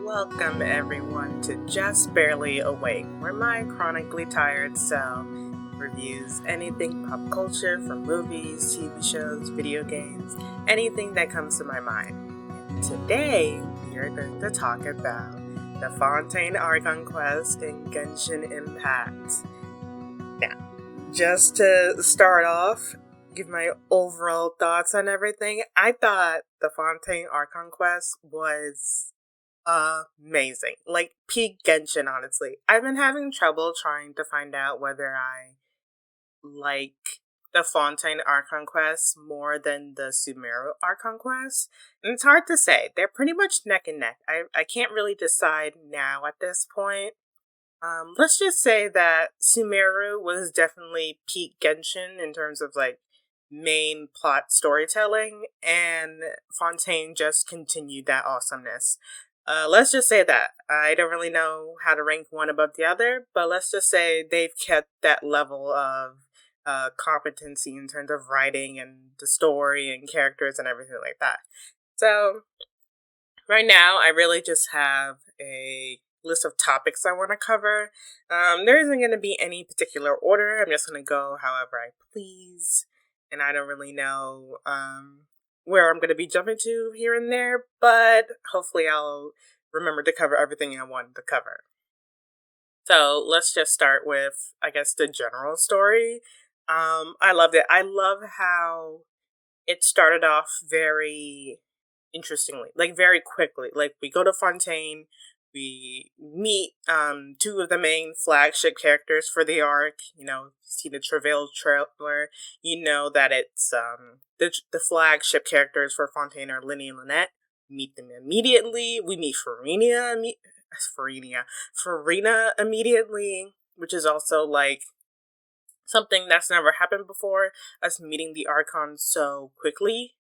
Welcome everyone to Just Barely Awake, where my chronically tired self reviews anything pop culture from movies, TV shows, video games, anything that comes to my mind. And today, we are going to talk about the Fontaine Archon Quest in Genshin Impact. Now, just to start off, give my overall thoughts on everything, I thought the Fontaine Archon Quest was amazing. Like, peak Genshin, honestly. I've been having trouble trying to find out whether I like the Fontaine Archon Quest more than the Sumeru Archon Quest. And it's hard to say. They're pretty much neck and neck. I can't really decide now at this point. Let's just say that Sumeru was definitely peak Genshin in terms of, like, main plot storytelling, and Fontaine just continued that awesomeness. Let's just say that. I don't really know how to rank one above the other, but let's just say they've kept that level of competency in terms of writing and the story and characters and everything like that. So, right now, I really just have a list of topics I want to cover. There isn't going to be any particular order. I'm just going to go however I please, and I don't really know where I'm going to be jumping to here and there, but hopefully I'll remember to cover everything I wanted to cover. So let's just start with, I guess, the general story. I loved it. I love how it started off very interestingly, like very quickly. Like, we go to Fontaine, we meet two of the main flagship characters for the arc. You know, see the Travail trailer, you know that it's the flagship characters for Fontaine are Linny and Lynette. Meet them immediately. We meet Farina immediately, which is also like something that's never happened before, us meeting the Archon so quickly.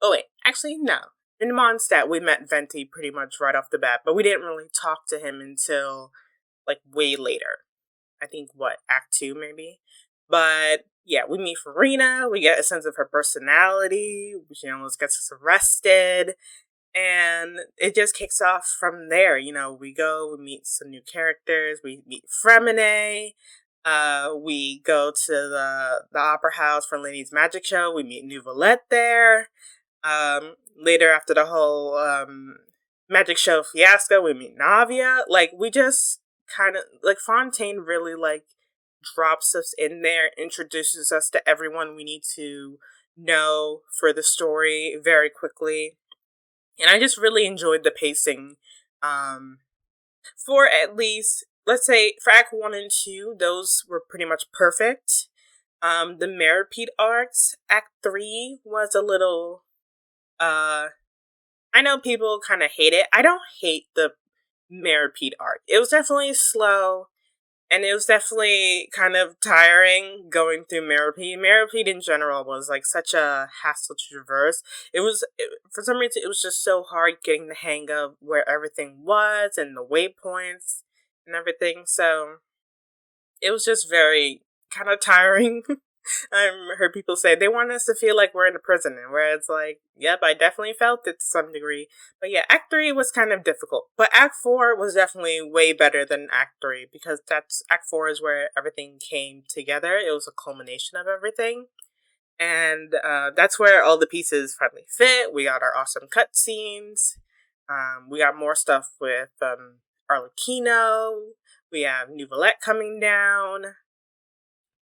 Oh wait, actually no. In Mondstadt, we met Venti pretty much right off the bat, but we didn't really talk to him until, like, way later. I think, Act 2, maybe? But, yeah, we meet Farina, we get a sense of her personality, she almost gets us arrested, and it just kicks off from there. You know, we meet some new characters, we meet Fremine, we go to the opera house for Lady's Magic Show, we meet Nouvelette there. Later, after the whole magic show fiasco, we meet Navia. Like, we just kind of, like, Fontaine really, like, drops us in there, introduces us to everyone we need to know for the story very quickly. And I just really enjoyed the pacing. For at least, let's say, for Act 1 and 2, those were pretty much perfect. The Meripede arcs, Act 3 was a little... I know people kind of hate it. I don't hate the Meripede arc. It was definitely slow, and it was definitely kind of tiring going through Meripede. Meripede in general was like such a hassle to traverse. For some reason, it was just so hard getting the hang of where everything was and the waypoints and everything. So it was just very kind of tiring. I've heard people say they want us to feel like we're in a prison, where it's like, yep, I definitely felt it to some degree. But yeah, Act 3 was kind of difficult. But Act 4 was definitely way better than Act 3, because Act 4 is where everything came together. It was a culmination of everything. And that's where all the pieces finally fit. We got our awesome cutscenes. We got more stuff with Arlecchino. We have Nouvelette coming down.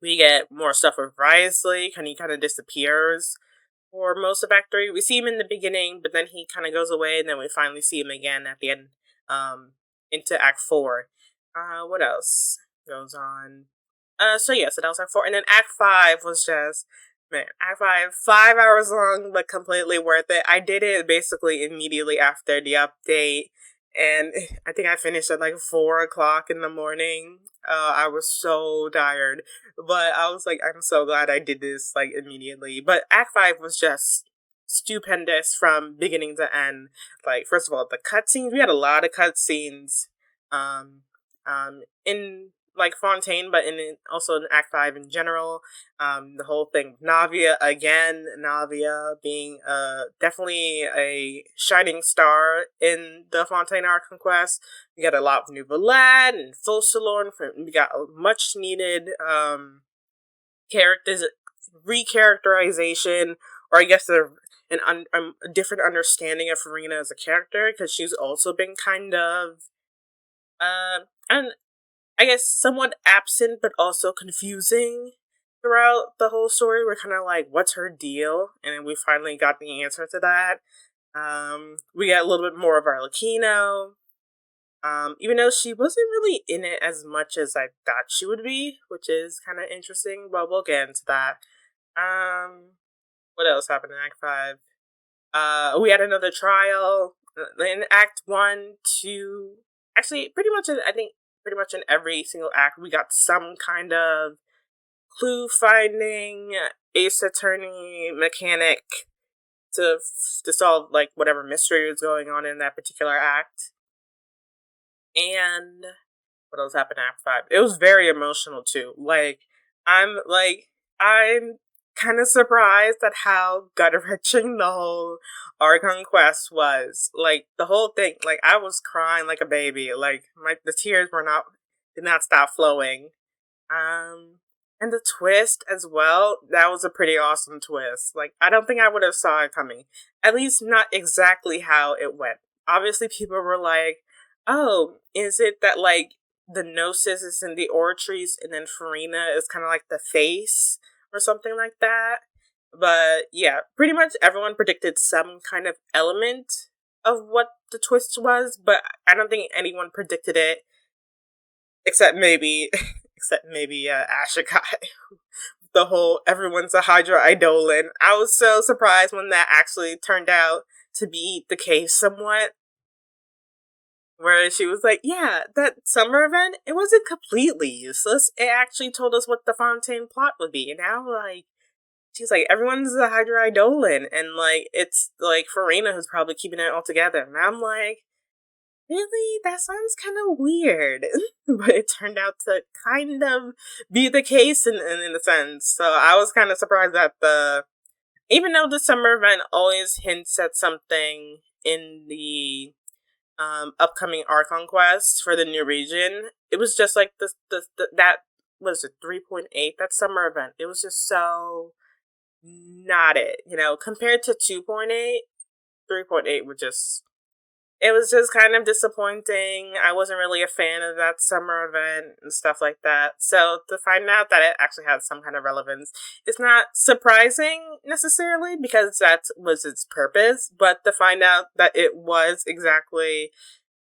We get more stuff with Wriothesley, and he kind of disappears for most of Act 3. We see him in the beginning, but then he kind of goes away, and then we finally see him again at the end, into Act 4. What else goes on? So that was Act 4. And then Act 5 was just, man, Act 5 hours long, but completely worth it. I did it basically immediately after the update, and I think I finished at like 4 o'clock in the morning. I was so tired, but I was like, I'm so glad I did this like immediately. But Act 5 was just stupendous from beginning to end. Like, first of all, the cutscenes, we had a lot of cutscenes. In like Fontaine, but also in Act 5 in general. The whole thing with Navia, again, Navia being definitely a shining star in the Fontaine Archon Quests. We got a lot of new Valad and Focalorn. We got a much needed characters recharacterization, or I guess a different understanding of Farina as a character, because she's also been kind of and I guess somewhat absent, but also confusing throughout the whole story. We're kind of like, what's her deal? And then we finally got the answer to that. We got a little bit more of Arlecchino. Even though she wasn't really in it as much as I thought she would be, which is kind of interesting, but we'll get into that. What else happened in Act 5? We had another trial in Act 1, 2. Actually, pretty much in every single act, we got some kind of clue finding, ace attorney mechanic to solve like whatever mystery was going on in that particular act. And what else happened in Act 5? It was very emotional too. I'm kind of surprised at how gut-wrenching the whole Archon Quest was. Like, the whole thing, like, I was crying like a baby. Like, the tears did not stop flowing. And the twist as well, that was a pretty awesome twist. Like, I don't think I would have saw it coming. At least not exactly how it went. Obviously, people were like, oh, is it that, like, the Gnosis is in the Oratories and then Farina is kind of like the face or something like that? But yeah, pretty much everyone predicted some kind of element of what the twist was, but I don't think anyone predicted it except maybe Ashikai. The whole everyone's a Hydra Eidolon. I was so surprised when that actually turned out to be the case somewhat. Where she was like, yeah, that summer event, it wasn't completely useless. It actually told us what the Fontaine plot would be. And now, like, she's like, everyone's a Hydra Eidolon. And, like, it's, like, Farina who's probably keeping it all together. And I'm like, really? That sounds kind of weird. But it turned out to kind of be the case in a sense. So I was kind of surprised that even though the summer event always hints at something in the upcoming Archon Quest for the new region, it was just like that was it 3.8, that summer event. It was just so not it, compared to 2.8, 3.8 it was just kind of disappointing. I wasn't really a fan of that summer event and stuff like that. So to find out that it actually has some kind of relevance, it's not surprising necessarily because that was its purpose, but to find out that it was exactly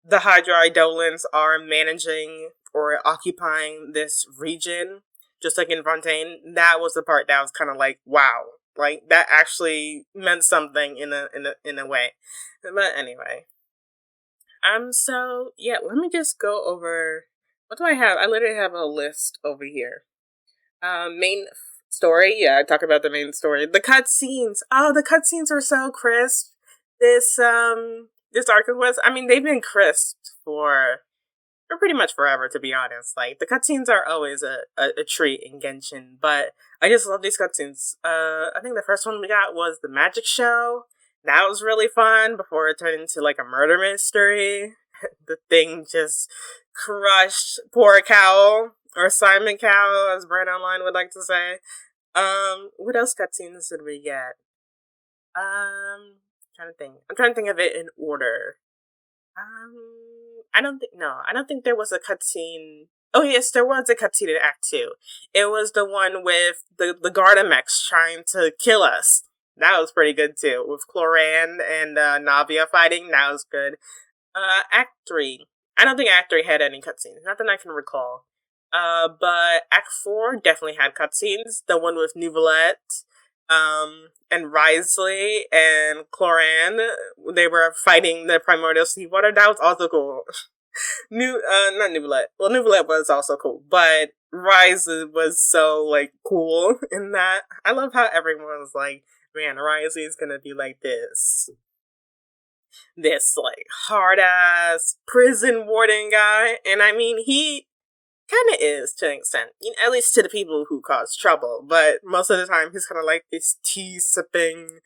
the Hydra Eidolons are managing or occupying this region, just like in Fontaine, that was the part that was kind of like, wow. Like, that actually meant something in a way. But anyway. So, yeah, let me just go over, what do I have? I literally have a list over here. Main story, yeah, I talk about the main story. The cutscenes, the cutscenes are so crisp. This Archon Quest, I mean, they've been crisp for pretty much forever, to be honest. Like, the cutscenes are always a treat in Genshin, but I just love these cutscenes. I think the first one we got was the magic show. That was really fun before it turned into like a murder mystery. The thing just crushed poor Cowell, or Simon Cowell, as Brand Online would like to say. What else cutscenes did we get? I'm trying to think of it in order. I don't think there was a cutscene. Oh yes, there was a cutscene in Act 2. It was the one with the Gardamex trying to kill us. That was pretty good too, with Cloran and Navia fighting. That was good. Act 3. I don't think Act 3 had any cutscenes. Not that I can recall. But Act 4 definitely had cutscenes. The one with Nuvolette, and Risley and Cloran. They were fighting the primordial seawater. That was also cool. Not Nuvolette. Well, Nuvolette was also cool, but Risley was so, like, cool in that. I love how everyone was like, man, Risley is gonna be like this, like, hard-ass prison warden guy. And I mean, he kind of is to an extent, at least to the people who cause trouble. But most of the time, he's kind of like this tea sipping,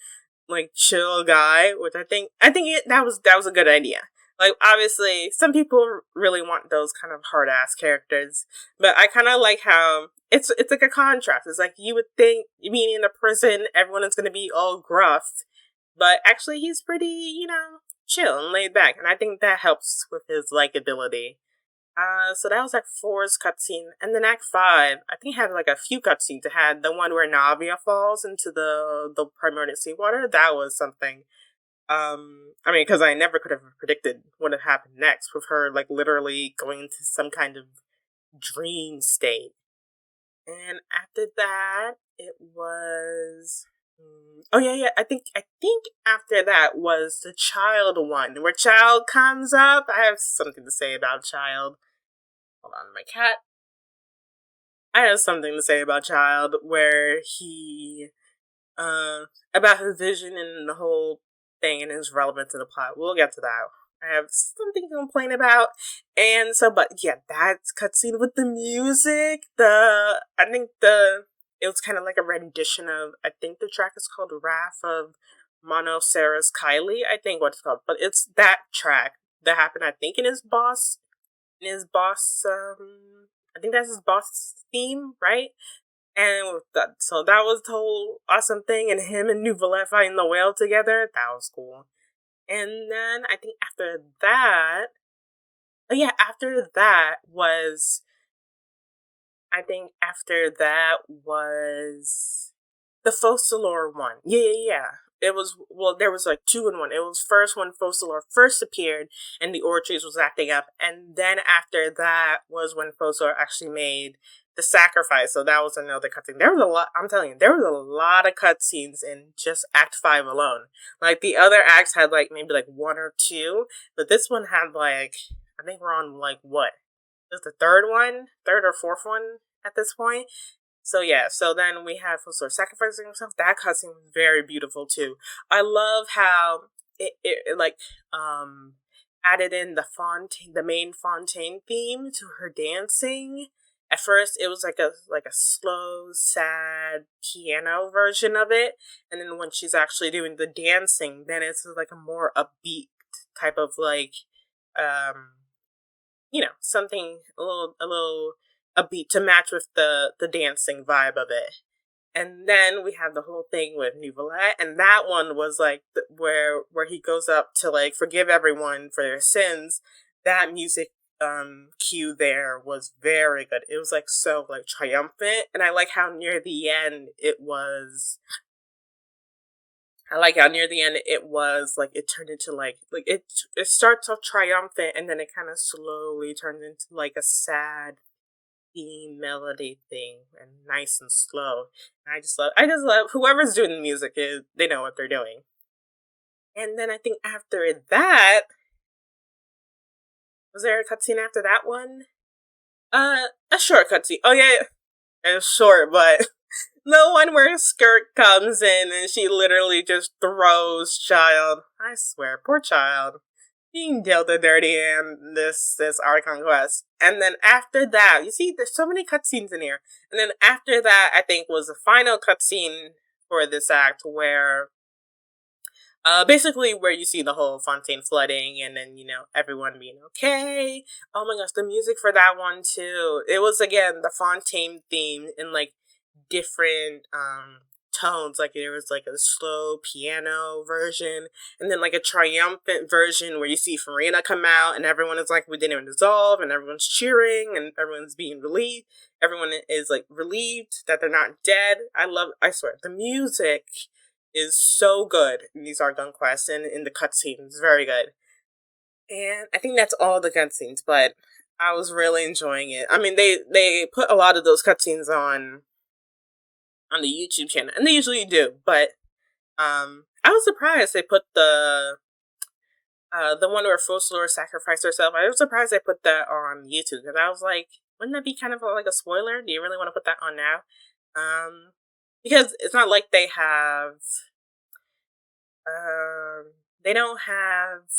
like chill guy, which that was a good idea. Like obviously, some people really want those kind of hard ass characters, but I kind of like how it's like a contrast. It's like you would think being in a prison, everyone is going to be all gruff, but actually he's pretty, chill and laid back, and I think that helps with his likability. So that was Act 4's cutscene, and then Act 5, I think had like a few cutscenes. It had the one where Navia falls into the primordial seawater. That was something. I mean, because I never could have predicted what would happen next with her, like literally going into some kind of dream state. And after that, it was. Oh yeah. I think after that was the child one, where child comes up. I have something to say about child. Hold on, my cat. I have something to say about child, where he, about his vision and the whole thing and his relevance to the plot. We'll get to that. I have something to complain about, and so, but yeah, that cutscene with the music. It was kind of like a rendition of. I think the track is called "Wrath of Mono Sarah's Kylie." I think what it's called, but it's that track that happened. I think in his boss. I think that's his boss theme, right? And so that was the whole awesome thing, and him and Nouvelle fighting the whale together. That was cool. And then I think after that, the Focalor one. Yeah. It was, well, there was like two in one. It was first when Focalor first appeared and the Orchards was acting up, and then after that was when Focalor actually made the sacrifice. So that was another cutscene. There was a lot, I'm telling you, there was a lot of cutscenes in just Act 5 alone. Like the other acts had like maybe like one or two, but this one had like, I think we're on like what? This is the third or fourth one at this point. So yeah, so then we have Focalor sacrificing himself. That cutscene was very beautiful too. I love how it like added in the main Fontaine theme to her dancing. At first, it was like a slow, sad piano version of it, and then when she's actually doing the dancing, then it's like a more upbeat type of like, something a little upbeat to match with the dancing vibe of it. And then we have the whole thing with Nouvelle, and that one was like where he goes up to like forgive everyone for their sins. That music cue there was very good. It was like so like triumphant, and I like how near the end it was. Like it turned into like it starts off triumphant, and then it kind of slowly turns into like a sad theme melody thing, and nice and slow. And I just love whoever's doing the music they know what they're doing. And then I think after that, was there a cutscene after that one? A short cutscene. Oh yeah, it's short, but the one where Skirt comes in and she literally just throws Child. I swear, poor Child. Being dealt a dirty in this Archon Quest. And then after that, you see, there's so many cutscenes in here. And then after that, I think was the final cutscene for this act where, basically where you see the whole Fontaine flooding and then, everyone being okay. Oh my gosh, the music for that one too. It was, again, the Fontaine theme in, like, different, tones. Like there was like a slow piano version, and then like a triumphant version where you see Farina come out and everyone is like, we didn't dissolve, and everyone's cheering and everyone's being relieved. Everyone is like relieved that they're not dead. I swear, the music is so good in these Archon Quests and in the cutscenes. It's very good. And I think that's all the cutscenes, but I was really enjoying it. I mean, they put a lot of those cutscenes on the YouTube channel, and they usually do, but I was surprised they put the one where Focalor sacrificed herself. I was surprised they put that on YouTube, because I was like, wouldn't that be kind of like a spoiler? Do you really want to put that on now? Because it's not like they have, they don't have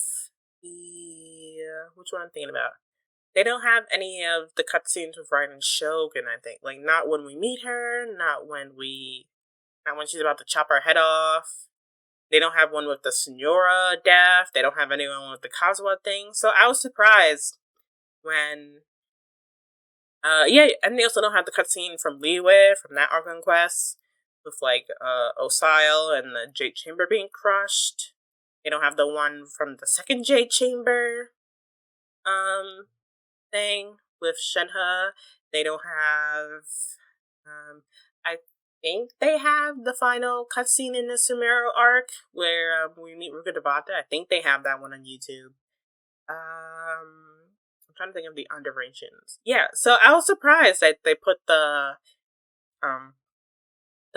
the, which one I'm thinking about? They don't have any of the cutscenes with Raiden Shogun, I think. Like, not when we meet her, not when she's about to chop our head off. They don't have one with the Senora death. They don't have anyone with the Kazuha thing. So I was surprised when... and they also don't have the cutscene from Liyue, from that Archon Quest, with, like, Osile and the Jade Chamber being crushed. They don't have the one from the second Jade Chamber, thing with Shenhe. They don't have, I think they have the final cutscene in the Sumeru arc, where, we meet Ruka Devata. I think they have that one on YouTube. I'm trying to think of the underrations. Yeah, so I was surprised that they put the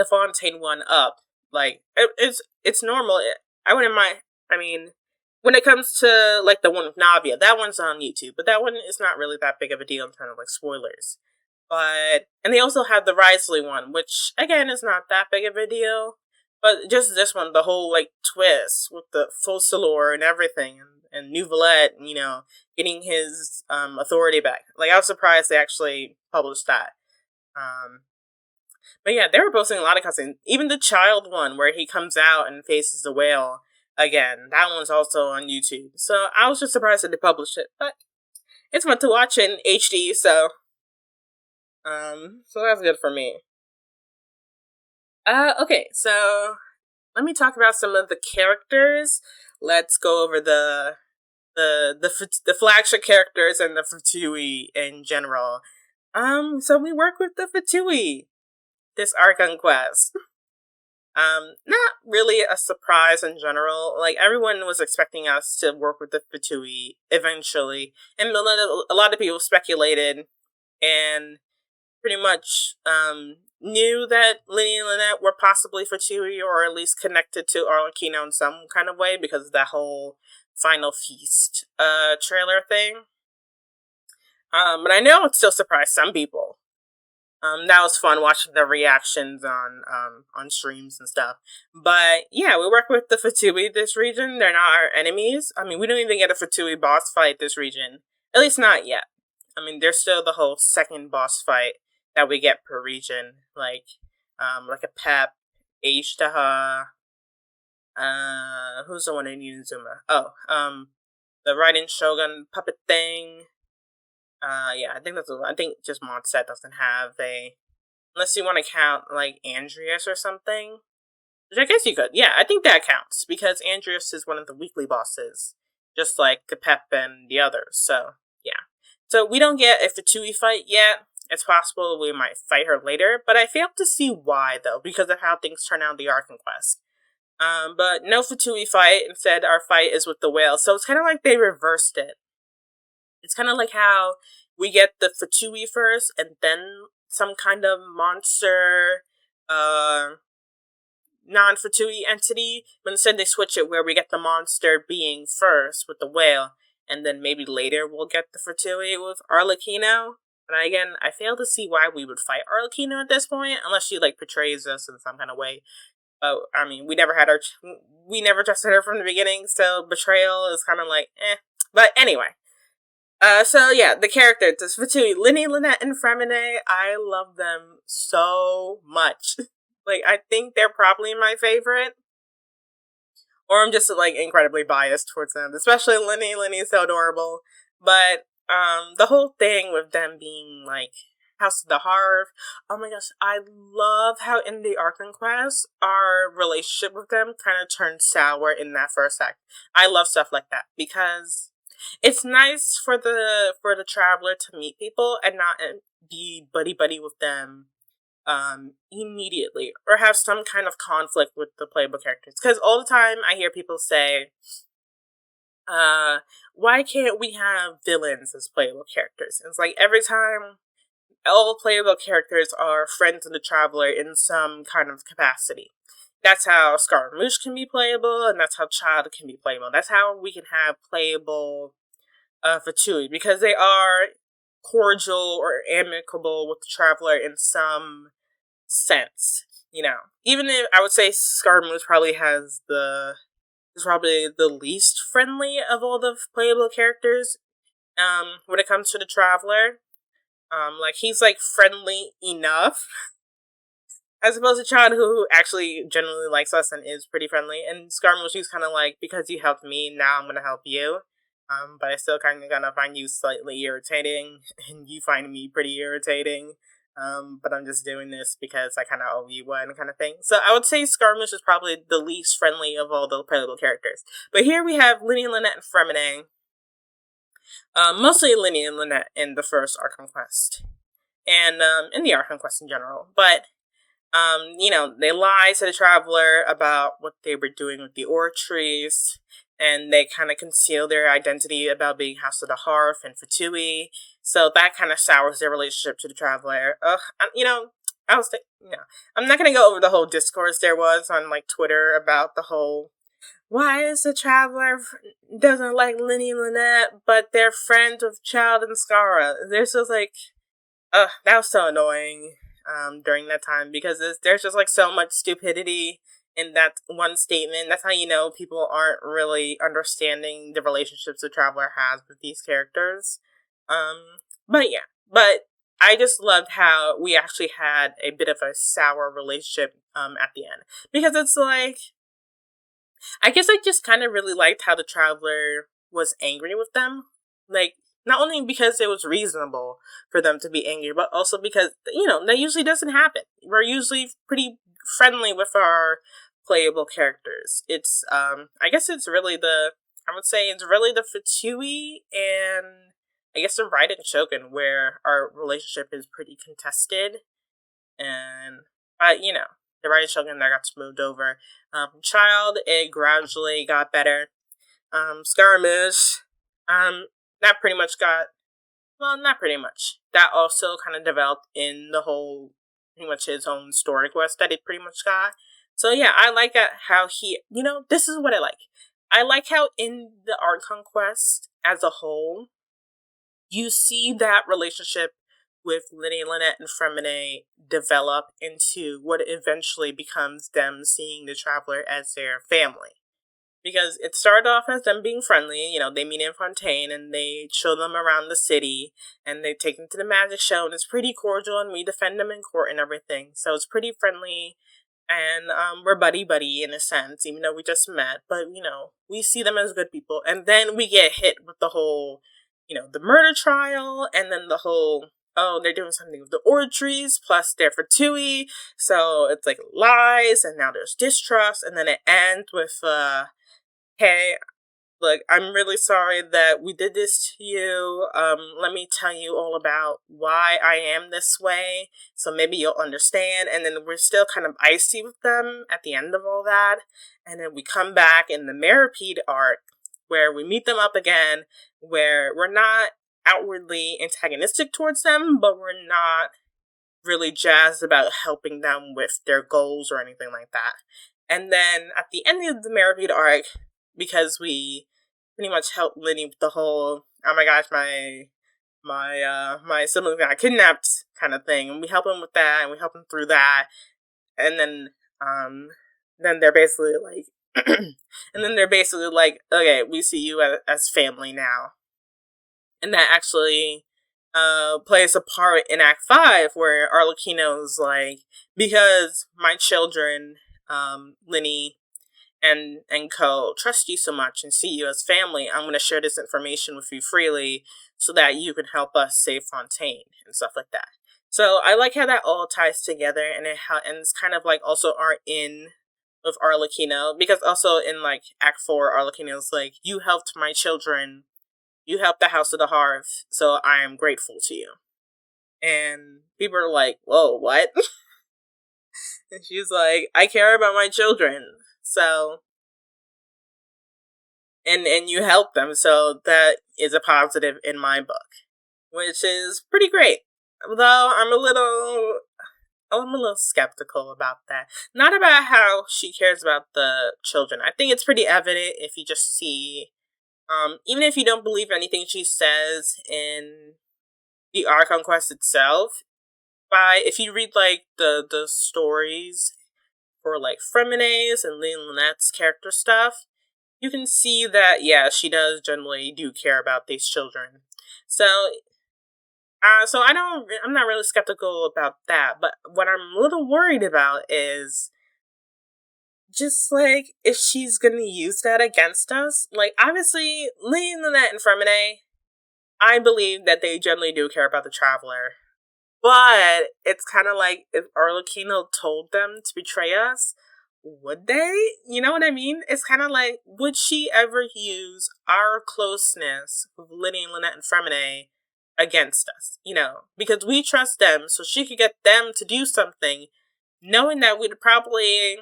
Fontaine one up. Like, it's normal. I wouldn't mind. I mean, when it comes to, like, the one with Navia, that one's on YouTube, but that one is not really that big of a deal in terms of, like, spoilers. And they also have the Risley one, which, again, is not that big of a deal. But just this one, the whole, like, twist with the Focalor and everything, and Nouvelette, getting his authority back. Like, I was surprised they actually published that. But yeah, they were posting a lot of cutscenes. Even the child one, where he comes out and faces the whale again, that one's also on YouTube. So I was just surprised that they published it. But it's fun to watch in HD, so that's good for me. Okay, so let me talk about some of the characters. Let's go over the flagship characters and the Fatui in general. So we work with the Fatui this Archon Quest. Not really a surprise in general. Like, everyone was expecting us to work with the Fatui eventually, and a lot of people speculated and pretty much knew that Lyney and Lynette were possibly Fatui, or at least connected to Arlecchino in some kind of way, because of that whole Final Feast trailer thing. But I know it still surprised some people. That was fun watching the reactions on streams and stuff. But yeah, we work with the Fatui this region. They're not our enemies. I mean, we don't even get a Fatui boss fight this region. At least not yet. I mean, there's still the whole second boss fight that we get per region. Like a Pep, Ishtaha, who's the one in Yuzuma? Oh, the Raiden Shogun puppet thing. Yeah, I think that's I think just Mondstadt doesn't have unless you want to count, like, Andreas or something. Which I guess you could. Yeah, I think that counts, because Andreas is one of the weekly bosses, just like Capep and the others, so, yeah. So we don't get a Fatui fight yet. It's possible we might fight her later, but I failed to see why, though, because of how things turn out in the Archon Quest. But no Fatui fight. Instead, our fight is with the whale, so it's kind of like they reversed it. It's kind of like how we get the Fatui first, and then some kind of monster, non-Fatui entity, but instead they switch it where we get the monster being first with the whale, and then maybe later we'll get the Fatui with Arlecchino. But again, I fail to see why we would fight Arlecchino at this point, unless she, like, betrays us in some kind of way. But, I mean, we never trusted her from the beginning, so betrayal is kind of like, eh. But anyway. So yeah, the characters, the Fatui, Lyney, Lynette, and Fremine, I love them so much. Like, I think they're probably my favorite. Or I'm just, like, incredibly biased towards them. Especially Lyney. Lyney is so adorable. But, the whole thing with them being, like, House of the Harv, oh my gosh, I love how in the Archon Quest, our relationship with them kind of turned sour in that first act. I love stuff like that, because it's nice for the traveler to meet people and not be buddy with them immediately, or have some kind of conflict with the playable characters. Because all the time I hear people say, why can't we have villains as playable characters? And it's like, every time, all playable characters are friends of the traveler in some kind of capacity. That's how Scaramouche can be playable, and that's how Child can be playable. That's how we can have playable Fatui, because they are cordial or amicable with the traveler in some sense. Even if I would say Scaramouche is probably the least friendly of all the playable characters. When it comes to the Traveler, like, he's, like, friendly enough, as opposed to Chan, who actually genuinely likes us and is pretty friendly. And Skarmory, she's kind of like, because you helped me, now I'm gonna help you. But I still kind of gonna find you slightly irritating, and you find me pretty irritating. But I'm just doing this because I kind of owe you one, kind of thing. So I would say Skarmory is probably the least friendly of all the playable characters. But here we have Linny, Lynette, and Fremine. Mostly Linny and Lynette in the first Archon Quest, and in the Archon Quest in general. But they lie to the Traveler about what they were doing with the Ore Trees, and they kind of conceal their identity about being House of the Hearth and Fatui. So that kind of sours their relationship to the Traveler. I was I'm not gonna go over the whole discourse there was on like Twitter about the whole why is the Traveler doesn't like Linny and Lynette, but they're friends with Child and Skara. They're just like, that was so annoying. During that time, because there's just like so much stupidity in that one statement. That's how you know people aren't really understanding the relationships the Traveler has with these characters. But I just loved how we actually had a bit of a sour relationship at the end, because it's like, I guess I just kind of really liked how the Traveler was angry with them, like, not only because it was reasonable for them to be angry, but also because, that usually doesn't happen. We're usually pretty friendly with our playable characters. It's, I guess it's really I would say it's really the Fatui and I guess the Raiden Shogun where our relationship is pretty contested. And, the Raiden Shogun that got smoothed over. Child, it gradually got better. Skirmish, that pretty much not pretty much. That also kind of developed in the whole, pretty much his own story quest that it pretty much got. So yeah, I like how he, this is what I like. I like how in the Archon Quest as a whole, you see that relationship with Linny, Lynette, and Fremine develop into what eventually becomes them seeing the Traveler as their family. Because it started off as them being friendly, they meet in Fontaine and they show them around the city and they take them to the magic show and it's pretty cordial and we defend them in court and everything. So it's pretty friendly and we're buddy-buddy in a sense, even though we just met. But, we see them as good people. And then we get hit with the whole, the murder trial and then the whole, they're doing something with the Ore Trees, plus they're Fatui. So it's like lies and now there's distrust and then it ends with, hey, look, I'm really sorry that we did this to you. Let me tell you all about why I am this way, so maybe you'll understand. And then we're still kind of icy with them at the end of all that. And then we come back in the Meripede arc, where we meet them up again, where we're not outwardly antagonistic towards them, but we're not really jazzed about helping them with their goals or anything like that. And then at the end of the Meripede arc, because we pretty much helped Linny with the whole, oh my gosh, my sibling got kidnapped kind of thing, and we help him with that, and we help him through that, and then they're basically like, okay, we see you as family now, and that actually plays a part in Act 5, where Arlecchino's like, because my children, Linny and co trust you so much and see you as family, I'm going to share this information with you freely so that you can help us save Fontaine and stuff like that. So I like how that all ties together, and it's kind of like also our in with Arlecchino, because also in like Act 4, Arlecchino's like, you helped my children, you helped the House of the Hearth, so I am grateful to you. And people are like, whoa, what? And she's like, I care about my children. So, and you help them, so that is a positive in my book, which is pretty great. Though I'm a little skeptical about that. Not about how she cares about the children. I think it's pretty evident if you just see, even if you don't believe anything she says in the Archon Quest itself, if you read like the stories for like Fremine's and Lynette's character stuff, you can see that, yeah, she does generally do care about these children. So I'm not really skeptical about that, but what I'm a little worried about is just, like, if she's gonna use that against us. Like, obviously, Lynn, Lynette, and Fremine, I believe that they generally do care about the Traveler. But it's kind of like if Arlecchino told them to betray us, would they? You know what I mean? It's kind of like, would she ever use our closeness with Linny, Lynette, and Fremine against us? You know, because we trust them, so she could get them to do something, knowing that we'd probably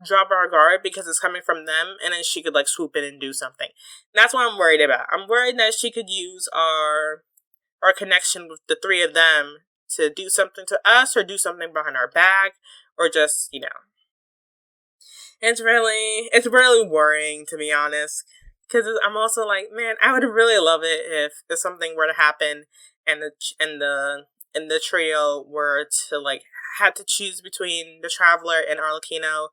drop our guard because it's coming from them, and then she could, like, swoop in and do something. And that's what I'm worried about. I'm worried that she could use our connection with the three of them to do something to us or do something behind our back or just, you know. It's really worrying, to be honest, because I'm also like, man, I would really love it if something were to happen and the trio were to, like, had to choose between the Traveler and Arlecchino.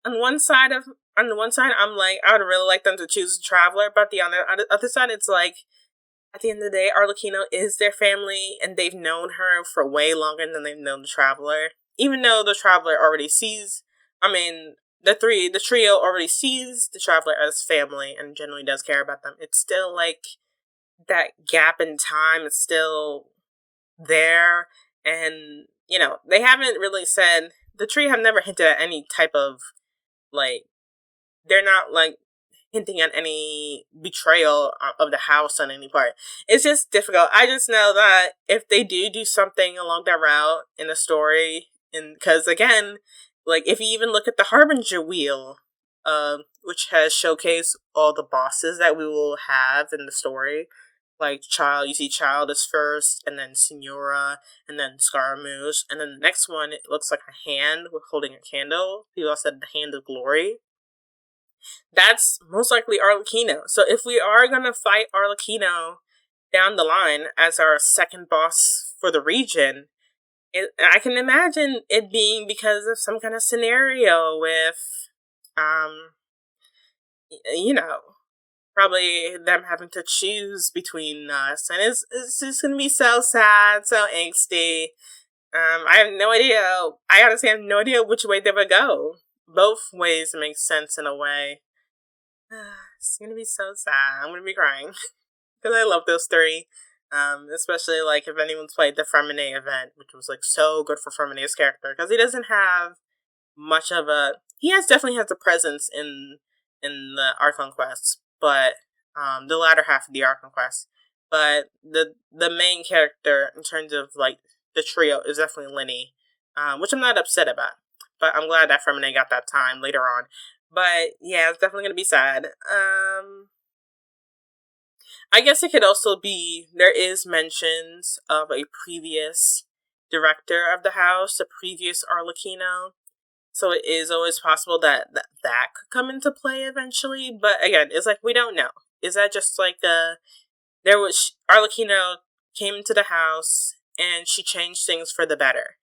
On one side, I'm like, I would really like them to choose the Traveler, but on the other side, it's like, at the end of the day, Arlecchino is their family, and they've known her for way longer than they've known the Traveler. Even though the Traveler already sees, the trio already sees the Traveler as family and generally does care about them. It's still, like, that gap in time is still there, and, you know, they haven't really said, the trio have never hinted at any type of, like, they're not, like, hinting at any betrayal of the house on any part. It's just difficult. I just know that if they do something along that route in the story, and because, again, like, if you even look at the Harbinger wheel, which has showcased all the bosses that we will have in the story, like you see Child is first, and then Signora, and then Scaramouche, and then the next one, it looks like a hand with holding a candle. People said the Hand of Glory. That's most likely Arlecchino. So if we are going to fight Arlecchino down the line as our second boss for the region, I can imagine it being because of some kind of scenario with, you know, probably them having to choose between us. And it's just going to be so sad, so angsty. I have no idea. I honestly have no idea which way they would go. Both ways make sense in a way. It's gonna be so sad. I'm gonna be crying because I love those three. Especially, like, if anyone's played the Fremine event, which was, like, so good for Fremine's character, because he doesn't have much of a. Definitely has a presence in the Archon Quests, but the latter half of the Archon Quests. But the main character in terms of, like, the trio is definitely Linny, which I'm not upset about. But I'm glad that Fremine got that time later on. But yeah, it's definitely gonna be sad. I guess it could also be there is mentions of a previous director of the house, a previous Arlecchino. So it is always possible that could come into play eventually. But again, it's like, we don't know. Is that just like Arlecchino came into the house and she changed things for the better.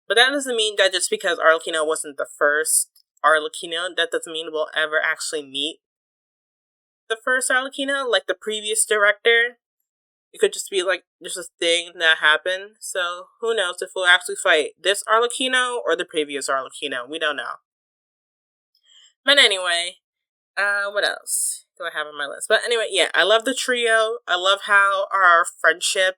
But that doesn't mean that just because Arlecchino wasn't the first Arlecchino, that doesn't mean we'll ever actually meet the first Arlecchino, like the previous director. It could just be, like, just a thing that happened. So who knows if we'll actually fight this Arlecchino or the previous Arlecchino. We don't know. But anyway, what else do I have on my list? But anyway, yeah, I love the trio. I love how our friendship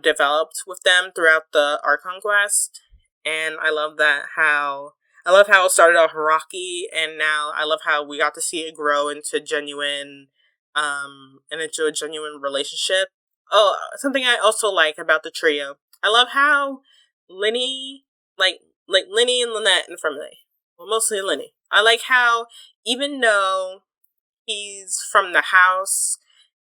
developed with them throughout the Archon Quest, and I love how it started off rocky, and now I love how we got to see it grow into a genuine relationship. Oh, something I also like about the trio, I love how Linny, like Linny and Lynette and Fremine, well, mostly Linny. I like how, even though he's from the house,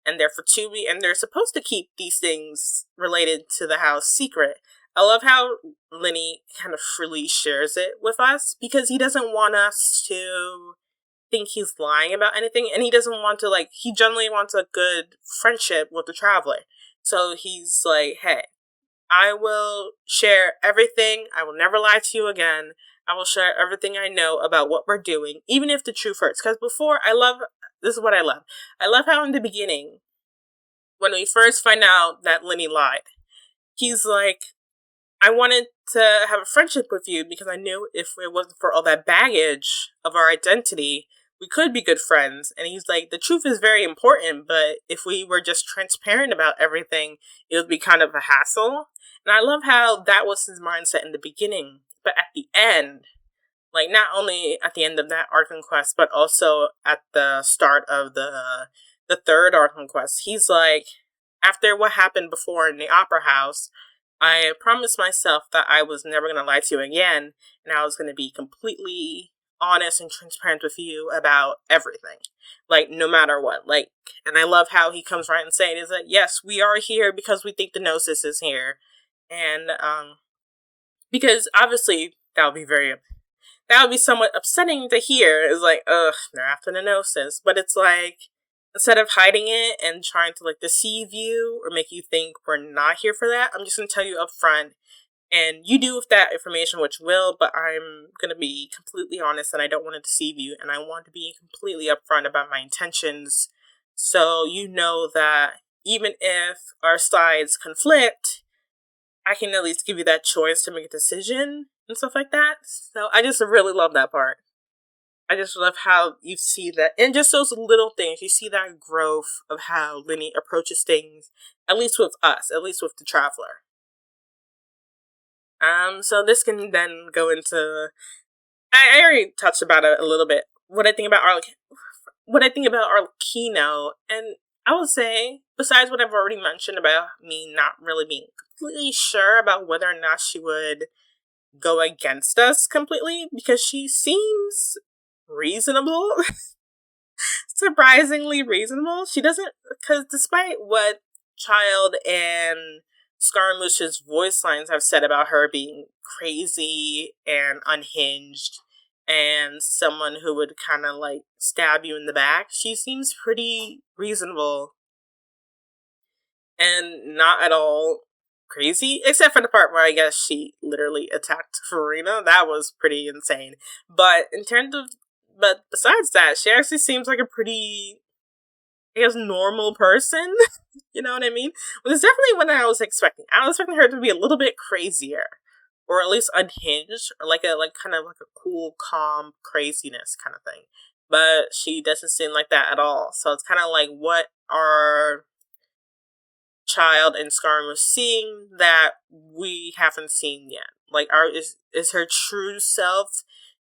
and they're for Tubi, and they're supposed to keep these things related to the house secret, I love how Linny kind of freely shares it with us, because he doesn't want us to think he's lying about anything, and he doesn't want to, like, he generally wants a good friendship with the Traveler. So he's like, hey, I will share everything. I will never lie to you again. I will share everything I know about what we're doing, even if the truth hurts. Because this is what I love. I love how in the beginning, when we first find out that Lenny lied, he's like, I wanted to have a friendship with you because I knew if it wasn't for all that baggage of our identity, we could be good friends. And he's like, the truth is very important, but if we were just transparent about everything, it would be kind of a hassle. And I love how that was his mindset in the beginning. But at the end, like not only at the end of that Archon Quest, but also at the start of the third Archon Quest, he's like, after what happened before in the Opera House, I promised myself that I was never going to lie to you again, and I was going to be completely honest and transparent with you about everything. Like, no matter what. Like, and I love how he comes right and saying, is that, yes, we are here because we think the Gnosis is here. And, because obviously that would be somewhat upsetting to hear. It's like, ugh, they're after the Gnosis. But it's like, instead of hiding it and trying to, like, deceive you or make you think we're not here for that, I'm just going to tell you up front. And you do with that information what you will, but I'm going to be completely honest and I don't want to deceive you. And I want to be completely upfront about my intentions. So you know that even if our sides conflict, I can at least give you that choice to make a decision and stuff like that. So I just really love that part. I just love how you see that, and just those little things, you see that growth of how Lenny approaches things, at least with us, at least with the Traveler. So this can then go into, I already touched about it a little bit, what I think about Arlecchino, and I would say, besides what I've already mentioned about me not really being completely sure about whether or not she would go against us completely, because she seems reasonable. Surprisingly reasonable. She doesn't, because despite what Child and Scaramouche's voice lines have said about her being crazy and unhinged and someone who would kind of like stab you in the back, she seems pretty reasonable and not at all crazy, except for the part where I guess she literally attacked Farina. That was pretty insane. But besides that, she actually seems like a pretty, I guess, normal person. You know what I mean? But it's definitely what I was expecting. I was expecting her to be a little bit crazier, or at least unhinged, or like kind of like a cool, calm craziness kind of thing. But she doesn't seem like that at all. So it's kind of like, what are Child and Scaramouche seeing that we haven't seen yet? Like, is her true self?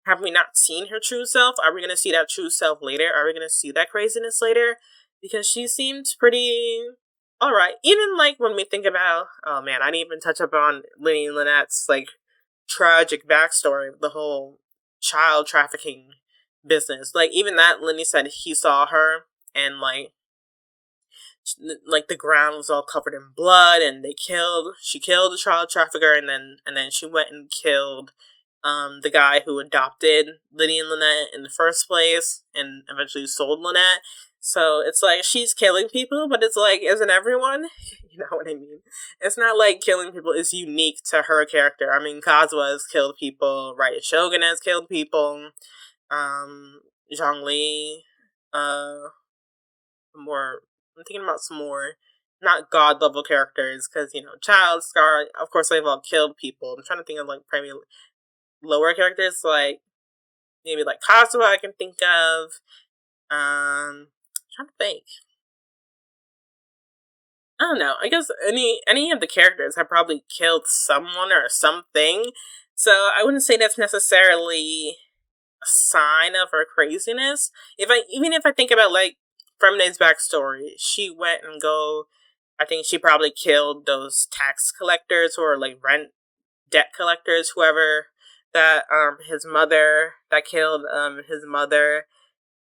Have we not seen her true self? Are we going to see that true self later? Are we going to see that craziness later? Because she seems pretty alright. Even like when we think about, oh man, I didn't even touch up on Lenny and Lynette's like tragic backstory of the whole child trafficking business. Like, even that, Lenny said he saw her and like the ground was all covered in blood, and she killed the child trafficker, and then she went and killed the guy who adopted Lenny and Lynette in the first place and eventually sold Lynette. So it's like she's killing people, but it's like, isn't everyone? You know what I mean? It's not like killing people is unique to her character. I mean, Kazuha has killed people, right? Shogun has killed people. Zhongli, I'm thinking about some more, not god level characters, because, you know, Child, Scar, of course, they've all killed people. I'm trying to think of like probably lower characters, like maybe like Kazuha I can think of. I'm trying to think. I don't know. I guess any of the characters have probably killed someone or something. So I wouldn't say that's necessarily a sign of her craziness. Even if I think about like Fremene's backstory, she went and I think she probably killed those tax collectors or like rent debt collectors, whoever that killed his mother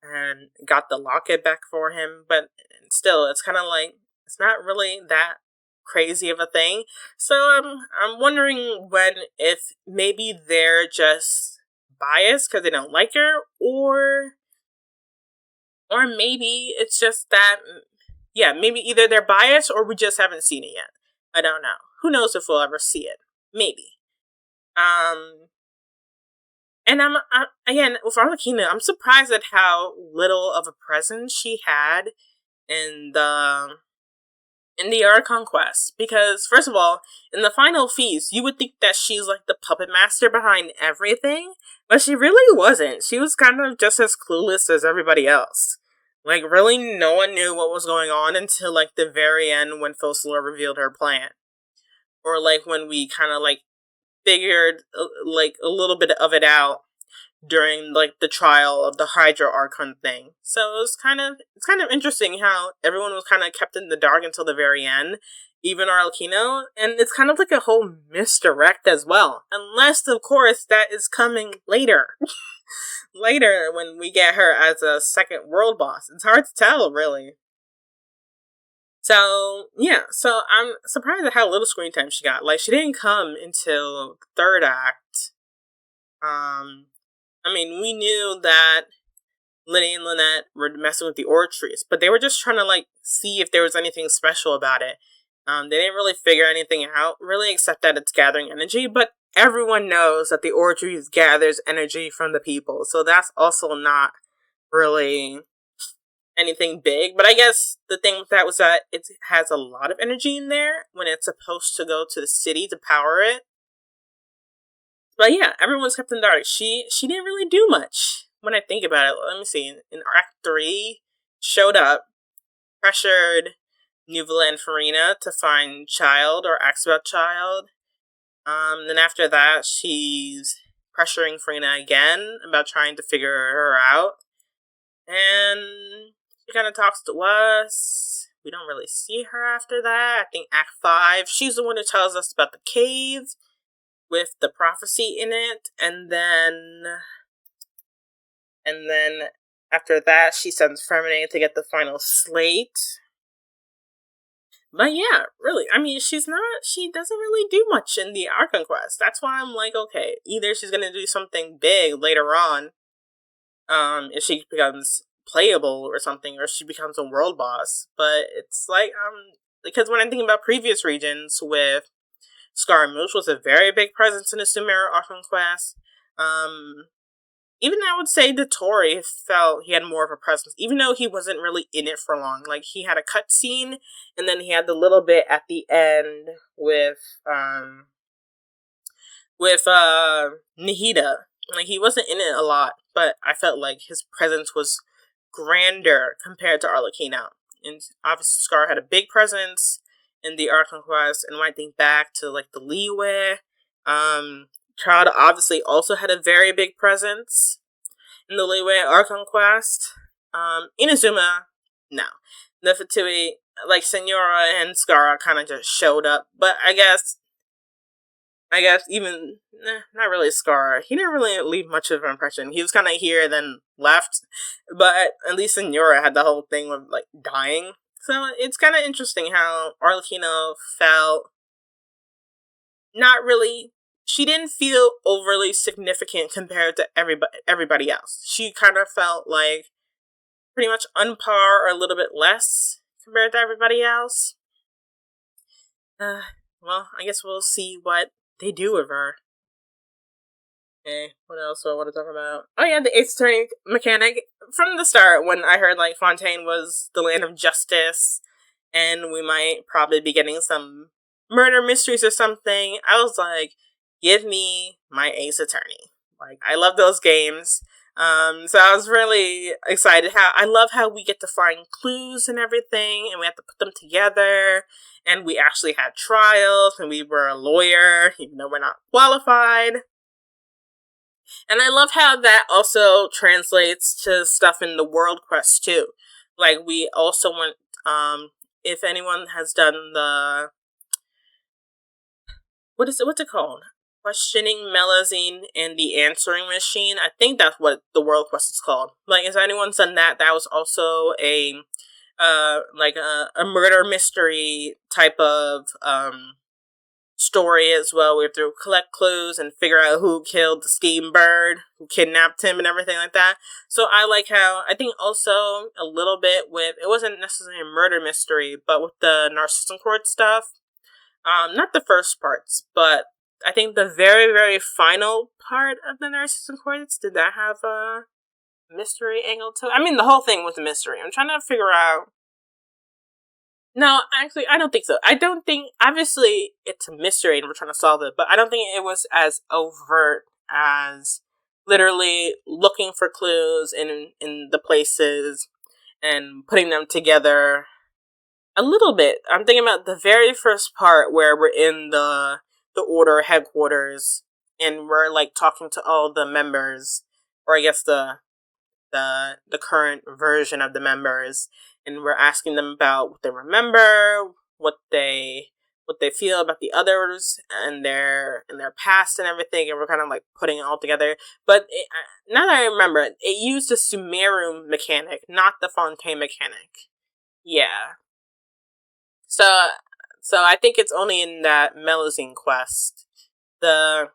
and got the locket back for him. But still, it's kind of like, it's not really that crazy of a thing. So I'm wondering if maybe they're just biased because they don't like her, or maybe it's just that, yeah, maybe either they're biased or we just haven't seen it yet. I don't know. Who knows if we'll ever see it? Maybe. And again, with Arlecchino, I'm surprised at how little of a presence she had in the in the Archon Quests, because first of all, in the final feast, you would think that she's like the puppet master behind everything, but she really wasn't. She was kind of just as clueless as everybody else. Like, really, no one knew what was going on until like the very end when Focalor revealed her plan, or like when we kind of like figured like a little bit of it out during like the trial of the Hydra Archon thing. So it's kind of interesting how everyone was kind of kept in the dark until the very end, even Arlecchino, and it's kind of like a whole misdirect as well. Unless, of course, that is coming later. Later when we get her as a second world boss. It's hard to tell, really. So, yeah, so I'm surprised at how little screen time she got. Like, she didn't come until the third act. I mean, we knew that Liddy and Lynette were messing with the Ortrees, but they were just trying to, like, see if there was anything special about it. They didn't really figure anything out, really, except that it's gathering energy, but everyone knows that the Ortrees gathers energy from the people, so that's also not really anything big. But I guess the thing with that was that it has a lot of energy in there when it's supposed to go to the city to power it. But yeah, everyone's kept in the dark. She didn't really do much when I think about it. Let me see. In Act 3, showed up, pressured Nuvula and Farina to find Child or ask about Child. Then after that, she's pressuring Farina again about trying to figure her out. And she kind of talks to us. We don't really see her after that. I think Act 5, she's the one who tells us about the cave with the prophecy in it, and then after that, she sends Fermine to get the final slate. But yeah, really, I mean, she doesn't really do much in the Archon Quest. That's why I'm like, okay, either she's gonna do something big later on, if she becomes playable or something, or she becomes a world boss. But it's like, because when I'm thinking about previous regions with Scaramouche was a very big presence in the Sumeru Archon Quest. Even I would say Dottore felt he had more of a presence, even though he wasn't really in it for long. Like, he had a cutscene, and then he had the little bit at the end with Nihida. Like, he wasn't in it a lot, but I felt like his presence was grander compared to Arlecchino. And obviously Scar had a big presence in the Archon Quest, and when I think back to like the Liyue, Child obviously also had a very big presence in the Liyue Archon Quest. Inazuma, no. Nefertiti, like Senora and Scar kind of just showed up, but I guess even, not really Scar. He didn't really leave much of an impression. He was kind of here, then left, but at least Senora had the whole thing of like dying. So it's kind of interesting how Arlecchino felt not really. She didn't feel overly significant compared to everybody else. She kind of felt like pretty much on par or a little bit less compared to everybody else. Well, I guess we'll see what they do with her. Okay, what else do I want to talk about? Oh yeah, the 8th turning mechanic. From the start, when I heard like Fontaine was the land of justice, and we might probably be getting some murder mysteries or something, I was like, give me my Ace Attorney. Like, I love those games. So I was really excited. I love how we get to find clues and everything, and we have to put them together, and we actually had trials, and we were a lawyer, even though we're not qualified. And I love how that also translates to stuff in the World Quest too. Like, we also went, if anyone has done the, what's it called? Questioning Melazine and the Answering Machine. I think that's what the World Quest is called. Like, if anyone's done that, that was also a murder mystery type of, story as well. We have to collect clues and figure out who killed the scheme bird, who kidnapped him, and everything like that. So I like how, I think also a little bit with, it wasn't necessarily a murder mystery, but with the Narcissism Court stuff, not the first parts, but I think the very, very final part of the Narcissism Courts, did that have a mystery angle to it? I mean, the whole thing was a mystery. I'm trying to figure out No, actually, I don't think so. I don't think, obviously, it's a mystery and we're trying to solve it, but I don't think it was as overt as literally looking for clues in the places and putting them together a little bit. I'm thinking about the very first part where we're in the order headquarters and we're like talking to all the members, or I guess the current version of the members, and we're asking them about what they remember, what they feel about the others and their past and everything, and we're kind of like putting it all together. But now that I remember, it used the Sumeru mechanic, not the Fontaine mechanic. Yeah. So I think it's only in that Melusine quest, the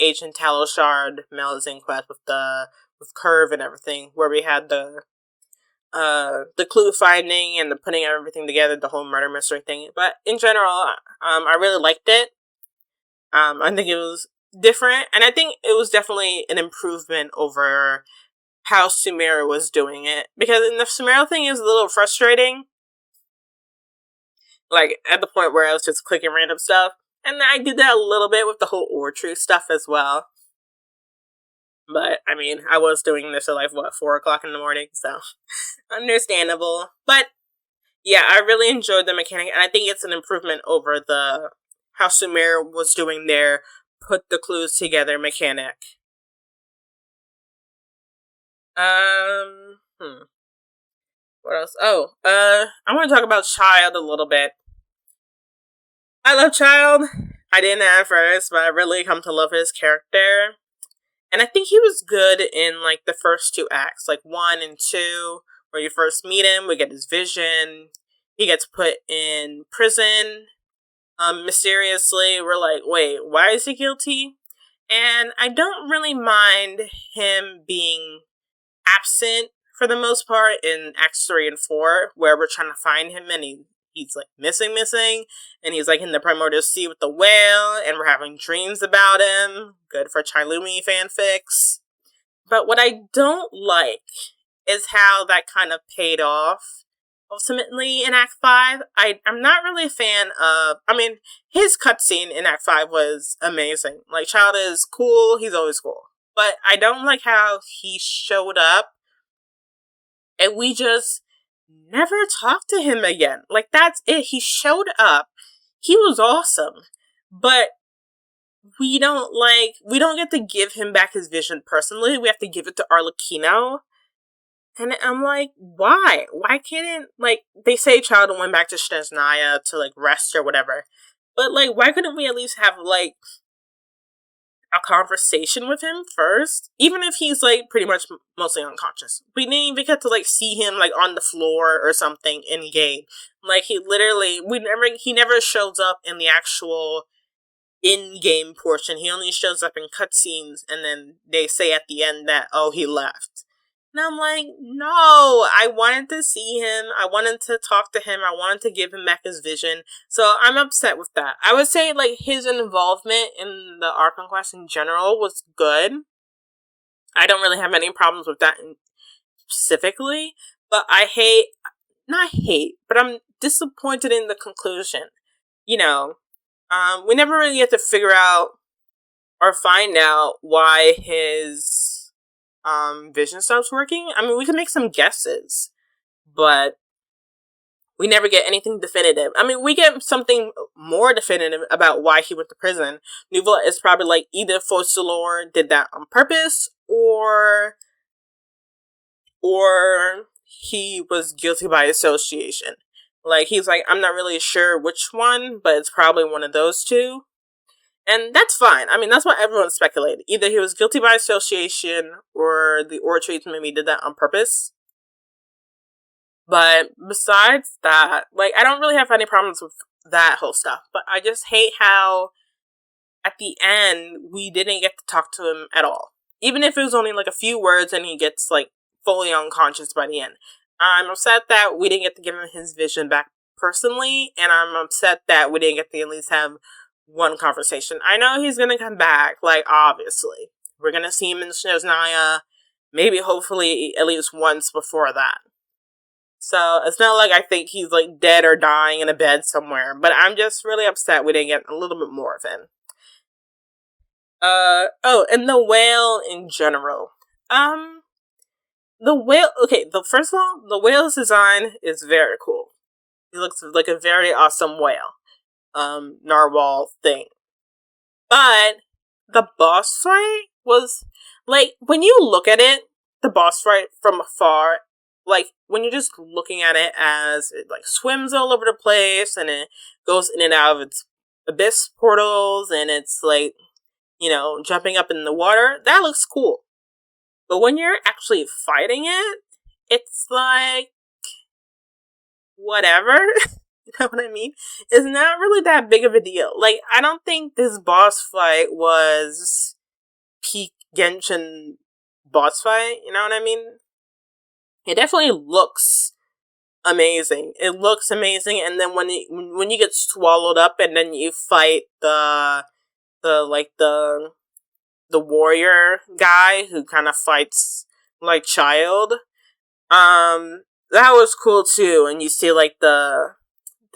Ancient Tallow Shard Melusine quest with Curve and everything, where we had the clue finding and the putting everything together, the whole murder mystery thing. But in general, I really liked it. I think it was different, and I think it was definitely an improvement over how Sumeru was doing it. Because in the Sumeru thing, it was a little frustrating. Like, at the point where I was just clicking random stuff. And I did that a little bit with the whole Ortru stuff as well. But, I mean, I was doing this at 4 o'clock in the morning, so understandable. But, yeah, I really enjoyed the mechanic, and I think it's an improvement over the how Sumeru was doing their put the clues together mechanic. What else? Oh, I want to talk about Child a little bit. I love Child. I didn't at first, but I really come to love his character. And I think he was good in, the first 2 acts, 1 and 2, where you first meet him, we get his vision, he gets put in prison, mysteriously. We're like, wait, why is he guilty? And I don't really mind him being absent for the most part in acts 3 and 4, where we're trying to find him and he's missing, and he's in the primordial sea with the whale, and we're having dreams about him. Good for Chilumi fanfics. But what I don't like is how that kind of paid off ultimately in Act 5. I'm not really a fan of, his cutscene in Act 5 was amazing. Child is cool, he's always cool. But I don't like how he showed up and we just never talked to him again. That's it. He showed up. He was awesome. But we don't get to give him back his vision personally. We have to give it to Arlecchino. And I'm like, why? Why can't it, they say Child went back to Snezhnaya to, rest or whatever. But, why couldn't we at least have, a conversation with him first, even if he's pretty much mostly unconscious? We didn't even get to see him on the floor or something in game. He never shows up in the actual in-game portion. He only shows up in cutscenes, and then they say at the end that, oh, he left. And I'm like, no, I wanted to see him. I wanted to talk to him. I wanted to give him back his vision. So I'm upset with that. I would say, his involvement in the Archon Quests in general was good. I don't really have any problems with that specifically. But but I'm disappointed in the conclusion. We never really get to figure out or find out why his vision stops working. We can make some guesses, but we never get anything definitive. We get something more definitive about why he went to prison. Nuvola is probably either Focalors did that on purpose, or he was guilty by association. He's I'm not really sure which one, but it's probably one of those two. And that's fine. That's what everyone speculated. Either he was guilty by association, or the Ortries maybe did that on purpose. But besides that, I don't really have any problems with that whole stuff. But I just hate how, at the end, we didn't get to talk to him at all. Even if it was only a few words and he gets fully unconscious by the end. I'm upset that we didn't get to give him his vision back personally, and I'm upset that we didn't get to at least have one conversation. I know he's gonna come back, obviously. We're gonna see him in Snezhnaya, maybe hopefully at least once before that. So it's not like I think he's like dead or dying in a bed somewhere, but I'm just really upset we didn't get a little bit more of him. Oh, and the whale in general. The whale, okay, first of all, the whale's design is very cool. He looks like a very awesome whale. Narwhal thing. But the boss fight was, like, when you look at it, the boss fight from afar, like, when you're just looking at it as it, like, swims all over the place and it goes in and out of its abyss portals and it's, like, you know, jumping up in the water, that looks cool. But when you're actually fighting it, it's like, whatever. You know what I mean? It's not really that big of a deal. Like, I don't think this boss fight was peak Genshin boss fight. You know what I mean? It definitely looks amazing. It looks amazing, and then when you get swallowed up, and then you fight the warrior guy who kind of fights like Child. That was cool too, and you see like the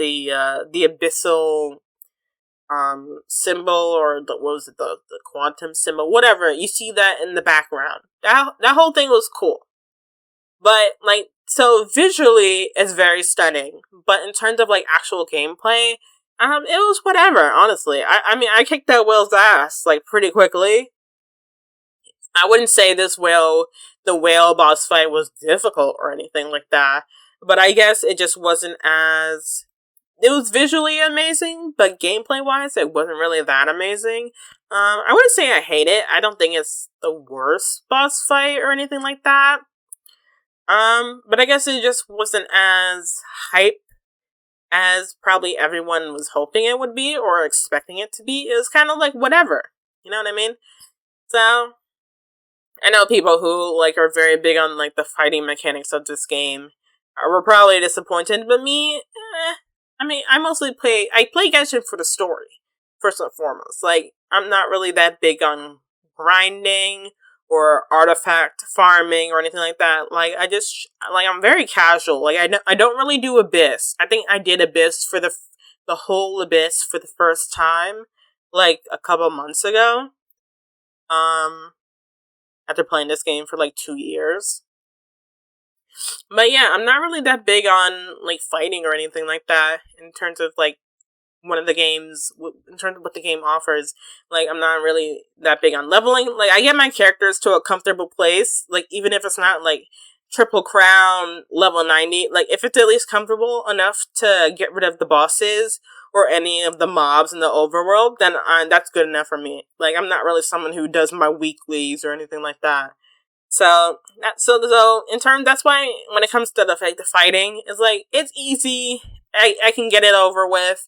abyssal symbol, or what was it, the quantum symbol, whatever. You see that in the background. That whole thing was cool. But like, so visually it's very stunning, but in terms of like actual gameplay, it was whatever, honestly. I mean, I kicked that whale's ass like pretty quickly. I wouldn't say the whale boss fight was difficult or anything like that, but I guess it just wasn't as, it was visually amazing, but gameplay wise, it wasn't really that amazing. I wouldn't say I hate it. I don't think it's the worst boss fight or anything like that. But I guess it just wasn't as hype as probably everyone was hoping it would be or expecting it to be. It was kind of like whatever. You know what I mean? So, I know people who like are very big on like the fighting mechanics of this game were probably disappointed, but me, I mean, I play Genshin for the story, first and foremost. Like, I'm not really that big on grinding or artifact farming or anything like that. Like, I'm very casual. Like, I don't really do Abyss. I think I did Abyss for the whole Abyss for the first time, like, a couple months ago. After playing this game for, like, 2 years. But yeah, I'm not really that big on, like, fighting or anything like that in terms of, like, in terms of what the game offers. Like, I'm not really that big on leveling. Like, I get my characters to a comfortable place, like, even if it's not, like, triple crown level 90, like, if it's at least comfortable enough to get rid of the bosses or any of the mobs in the overworld, then that's good enough for me. Like, I'm not really someone who does my weeklies or anything like that. So in turn, that's why when it comes to the fighting, it's like, it's easy. I can get it over with,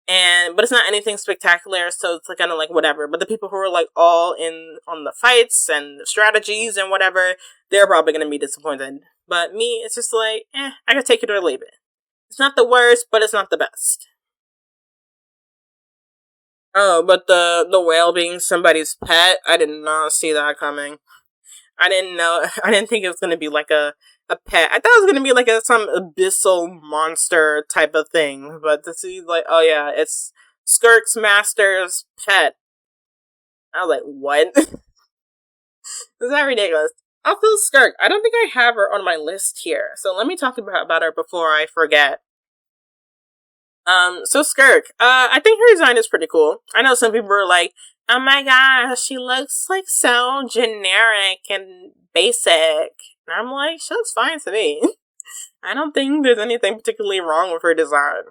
but it's not anything spectacular. So it's like kind of like whatever. But the people who are like all in on the fights and the strategies and whatever, they're probably gonna be disappointed. But me, it's just like, I can take it or leave it. It's not the worst, but it's not the best. Oh, but the whale being somebody's pet, I did not see that coming. I didn't know. I didn't think it was gonna be like a pet. I thought it was gonna be like some abyssal monster type of thing. But to see like, oh yeah, it's Skirk's master's pet. I was like, what? Is that ridiculous? Also, Skirk. I don't think I have her on my list here. So let me talk about her before I forget. So Skirk. I think her design is pretty cool. I know some people are like, oh my gosh, she looks like so generic and basic. And I'm like, she looks fine to me. I don't think there's anything particularly wrong with her design.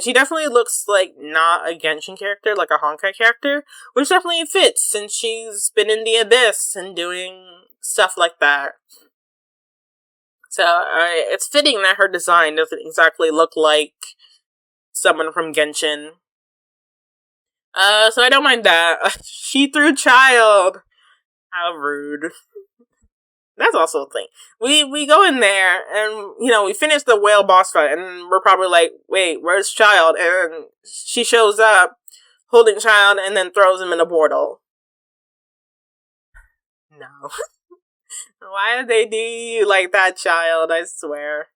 She definitely looks like not a Genshin character, like a Honkai character, which definitely fits since she's been in the Abyss and doing stuff like that. So it's fitting that her design doesn't exactly look like someone from Genshin. So I don't mind that. She threw Child. How rude. That's also a thing. We go in there and, you know, we finish the whale boss fight and we're probably like, wait, where's Child? And she shows up holding Child and then throws him in a portal. No. Why did they do you like that, Child? I swear.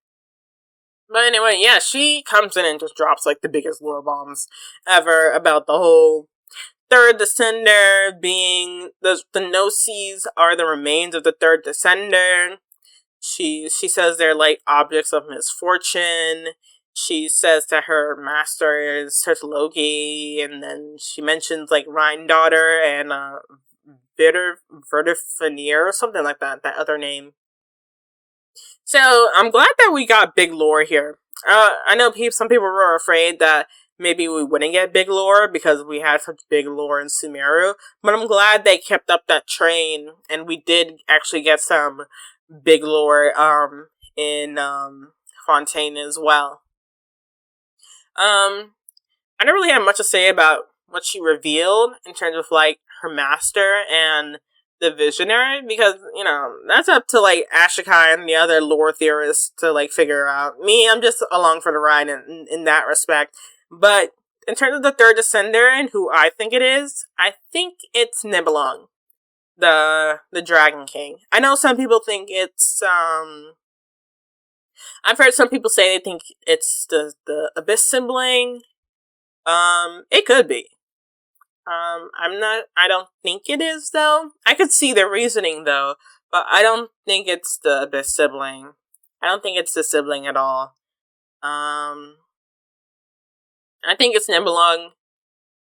But anyway, yeah, she comes in and just drops like the biggest lore bombs ever about the whole third descender being the Gnosis are the remains of the third descender. She says they're like objects of misfortune. She says that her master is Loki, and then she mentions like Rhine daughter and Vertifanier or something like that other name. So I'm glad that we got big lore here. I know some people were afraid that maybe we wouldn't get big lore because we had such big lore in Sumeru, but I'm glad they kept up that train and we did actually get some big lore in Fontaine as well. I don't really have much to say about what she revealed in terms of like her master and the visionary, because that's up to like Ashikai and the other lore theorists to like figure out. Me, I'm just along for the ride in that respect. But in terms of the third descender and who I think it is, I think it's Nibelung, the Dragon King. I know some people think it's I've heard some people say they think it's the Abyss sibling. It could be. I don't think it is, though. I could see the reasoning, though, but I don't think it's the Abyss sibling. I don't think it's the sibling at all. I think it's Nibelung.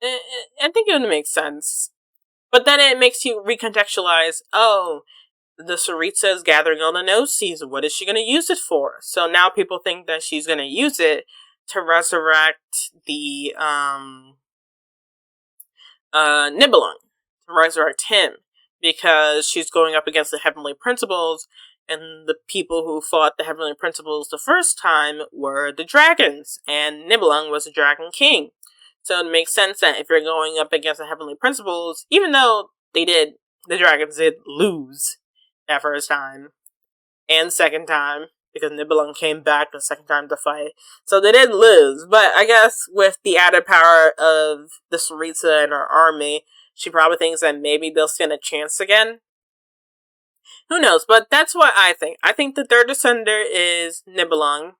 I think it would make sense. But then it makes you recontextualize, the Saritsa is gathering all the Gnosis. What is she going to use it for? So now people think that she's going to use it to resurrect the, Nibelung, to resurrect him, because she's going up against the Heavenly Principles, and the people who fought the Heavenly Principles the first time were the dragons, and Nibelung was the Dragon King. So it makes sense that if you're going up against the Heavenly Principles, even though the dragons did lose that first time, and second time, because Nibelung came back the second time to fight. So they did lose, but I guess with the added power of the Saritsa and her army, she probably thinks that maybe they'll stand a chance again. Who knows, but that's what I think. I think the third descender is Nibelung.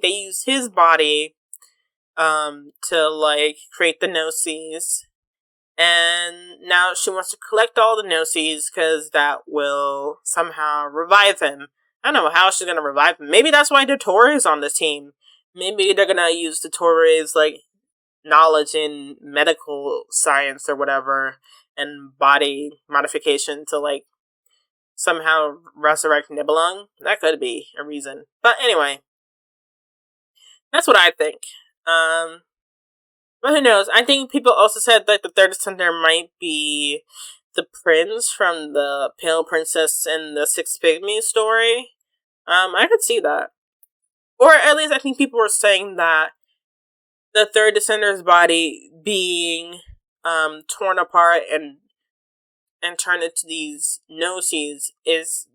They use his body, to, like, create the Gnosis. And now she wants to collect all the Gnosis because that will somehow revive him. I don't know how she's going to revive him. Maybe that's why Dottore is on the team. Maybe they're going to use Dottore's, like, knowledge in medical science or whatever and body modification to, like, somehow resurrect Nibelung. That could be a reason. But anyway, that's what I think. But who knows? I think people also said that the third descender might be the prince from the Pale Princess and the Six Pygmies story. I could see that. Or at least I think people were saying that the third descender's body being torn apart and turned into these Gnosis is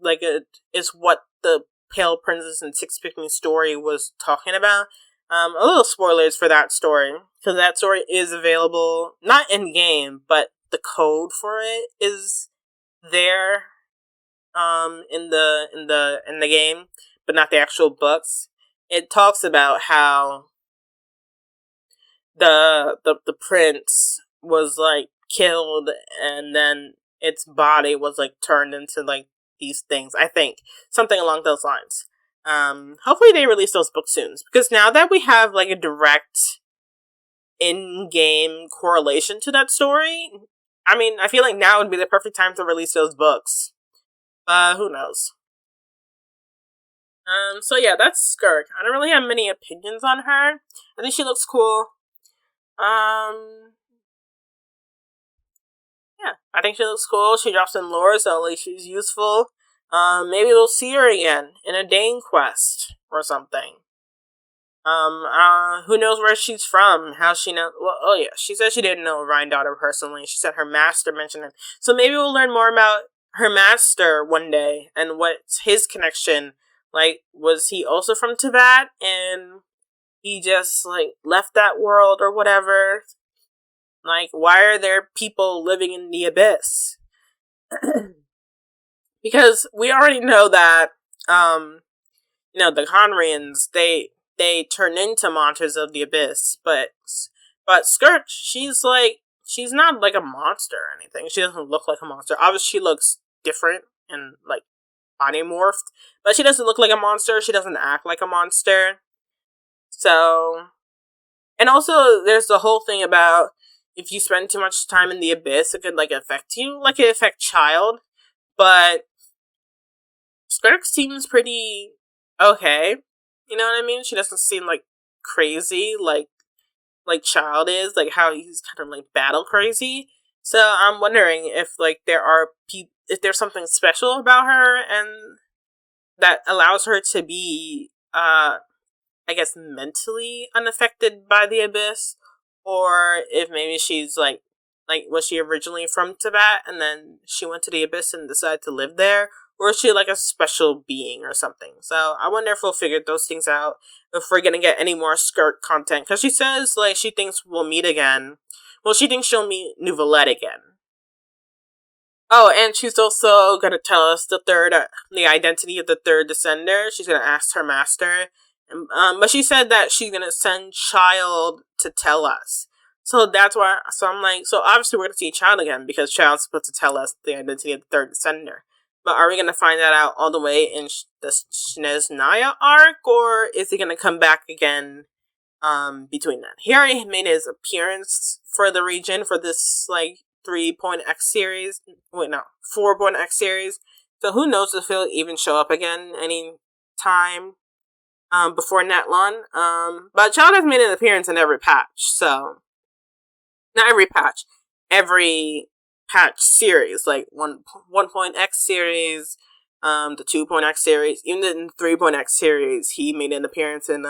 what the Pale Princess and Six Pygmies story was talking about. A little spoilers for that story, because that story is available, not in game, but the code for it is there, in the game, but not the actual books. It talks about how the prince was, like, killed, and then its body was, like, turned into, like, these things. I think something along those lines. Hopefully they release those books soon, because now that we have, like, a direct in-game correlation to that story, I mean, I feel like now would be the perfect time to release those books. Who knows? So yeah, that's Skirk. I don't really have many opinions on her. I think she looks cool. Yeah, I think she looks cool. She drops in lore, so like she's useful. Maybe we'll see her again in a Dane quest or something. Who knows where she's from? How she know? Well, oh yeah, she said she didn't know Rhine daughter personally. She said her master mentioned her. So maybe we'll learn more about her master one day and what's his connection. Like, was he also from Teyvat and he just, like, left that world or whatever? Like, why are there people living in the abyss? Because we already know that, the Conrians, they turn into monsters of the abyss, but Scourge, she's not like a monster or anything. She doesn't look like a monster. Obviously, she looks different and like body morphed, but she doesn't look like a monster. She doesn't act like a monster. So, and also there's the whole thing about if you spend too much time in the abyss, it could like affect you, like it affect Child. But Skirk seems pretty okay. You know what I mean? She doesn't seem like crazy like Child is, like how he's kind of like battle crazy. So I'm wondering if like if there's something special about her and that allows her to be I guess mentally unaffected by the abyss, or if maybe she's like was she originally from Tibet and then she went to the abyss and decided to live there, or is she like a special being or something? So I wonder if we'll figure those things out, if we're gonna get any more Skirt content, because she says like she thinks we'll meet again. Well, she thinks she'll meet Nouvellette again. Oh, and she's also gonna tell us the identity of the third descender. She's gonna ask her master, but she said that she's gonna send Child to tell us. So that's why. So I'm like, so obviously we're gonna see Child again because Child's supposed to tell us the identity of the third descender. But are we gonna find that out all the way in the Snezhnaya arc, or is he gonna come back again? Between that, he already made his appearance for the region for this like 3.x series. Wait, no, 4.x series. So who knows if he'll even show up again any time before Netlon. But Child has made an appearance in every patch, so not every patch, every patch series, like 1.x series, the 2.x series, even the 3.x series, he made an appearance in